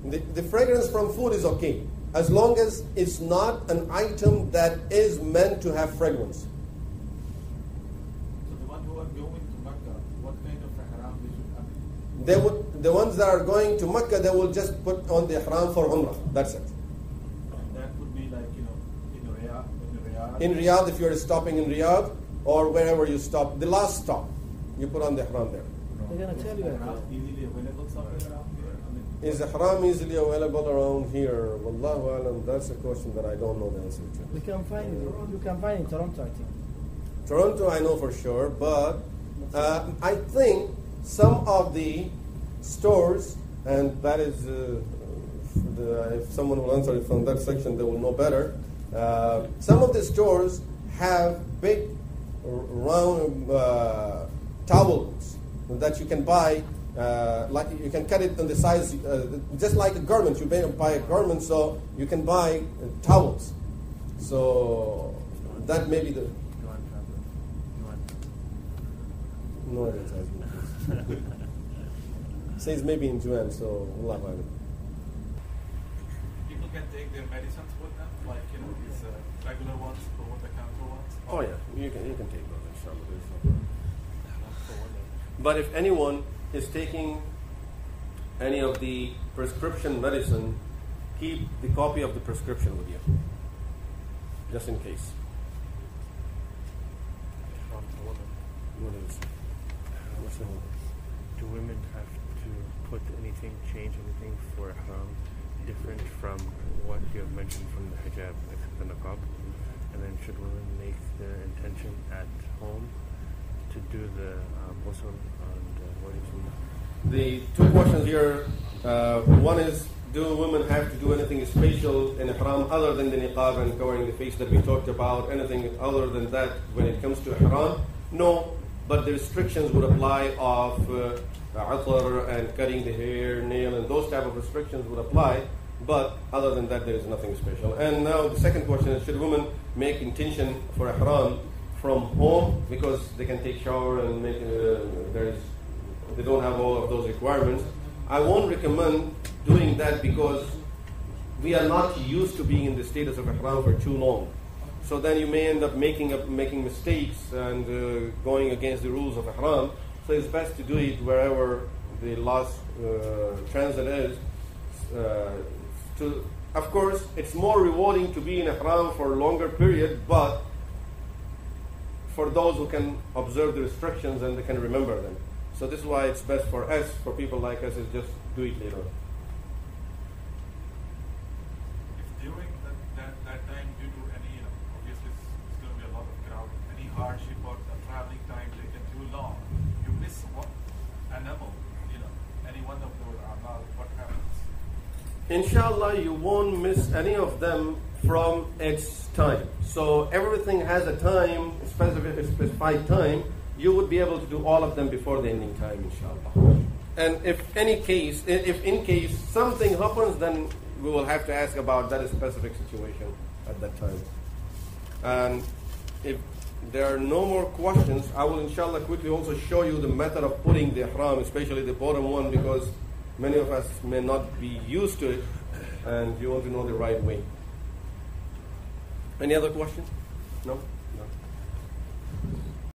The fragrance from food is okay, as long as it's not an item that is meant to have fragrance. So the ones who are going to Mecca, what kind of ihram they should have? The ones that are going to Mecca, they will just put on the ihram for Umrah. That's it. That would be like, in Riyadh. In Riyadh, if you're stopping in Riyadh, or wherever you stop, the last stop, you put on the ihram there. They're going to tell you that. Easily available somewhere around here? Is ihram easily available around here? Wallahu alam, that's a question that I don't know the answer to. You can find in Toronto, I think. Toronto, I know for sure, but I think some of the stores, and that is, if someone will answer it from that section, they will know better. Some of the stores have big, round towels that you can buy. Like you can cut it on the size, just like a garment. You buy a garment, so you can buy towels. So that may be the. No advertisement, please. Says maybe in Juan, so Allah Alam. People can take their medicines with them, like these regular ones, over-the-counter ones. Oh yeah, you can take those, inshallah. There's no problem. But if anyone is taking any of the prescription medicine, keep the copy of the prescription with you, just in case. What is? What's the whole? Do women have to put anything, change anything for ihram different from what you have mentioned from the hijab, except the niqab? And then should women make their intention at home to do the ghusl and what is sunnah? The two questions here. One is, do women have to do anything special in ihram other than the niqab and covering the face that we talked about? Anything other than that when it comes to ihram? No, but the restrictions would apply of athar and cutting the hair, nail, and those type of restrictions would apply. But other than that, there is nothing special. And now the second question is, should women make intention for ihram from home because they can take shower and make they don't have all of those requirements? I won't recommend doing that because we are not used to being in the status of ihram for too long. So then you may end up making mistakes and going against the rules of ihram. So it's best to do it wherever the last transit is. Of course, it's more rewarding to be in ihram for a longer period, but for those who can observe the restrictions and they can remember them. So this is why it's best for us, for people like us, is just do it later. If during that time, due to any, obviously it's going to be a lot of crowd, any hardship or the traveling time taken too long, you miss an animal, any one of those amal, what happens? Inshallah, you won't miss any of them from its time. So everything has a time, a specified time. You would be able to do all of them before the ending time, inshallah. And if in case something happens, then we will have to ask about that specific situation at that time. And if there are no more questions, I will inshallah quickly also show you the method of putting the ihram, especially the bottom one, because many of us may not be used to it and you want to know the right way. Any other questions? No?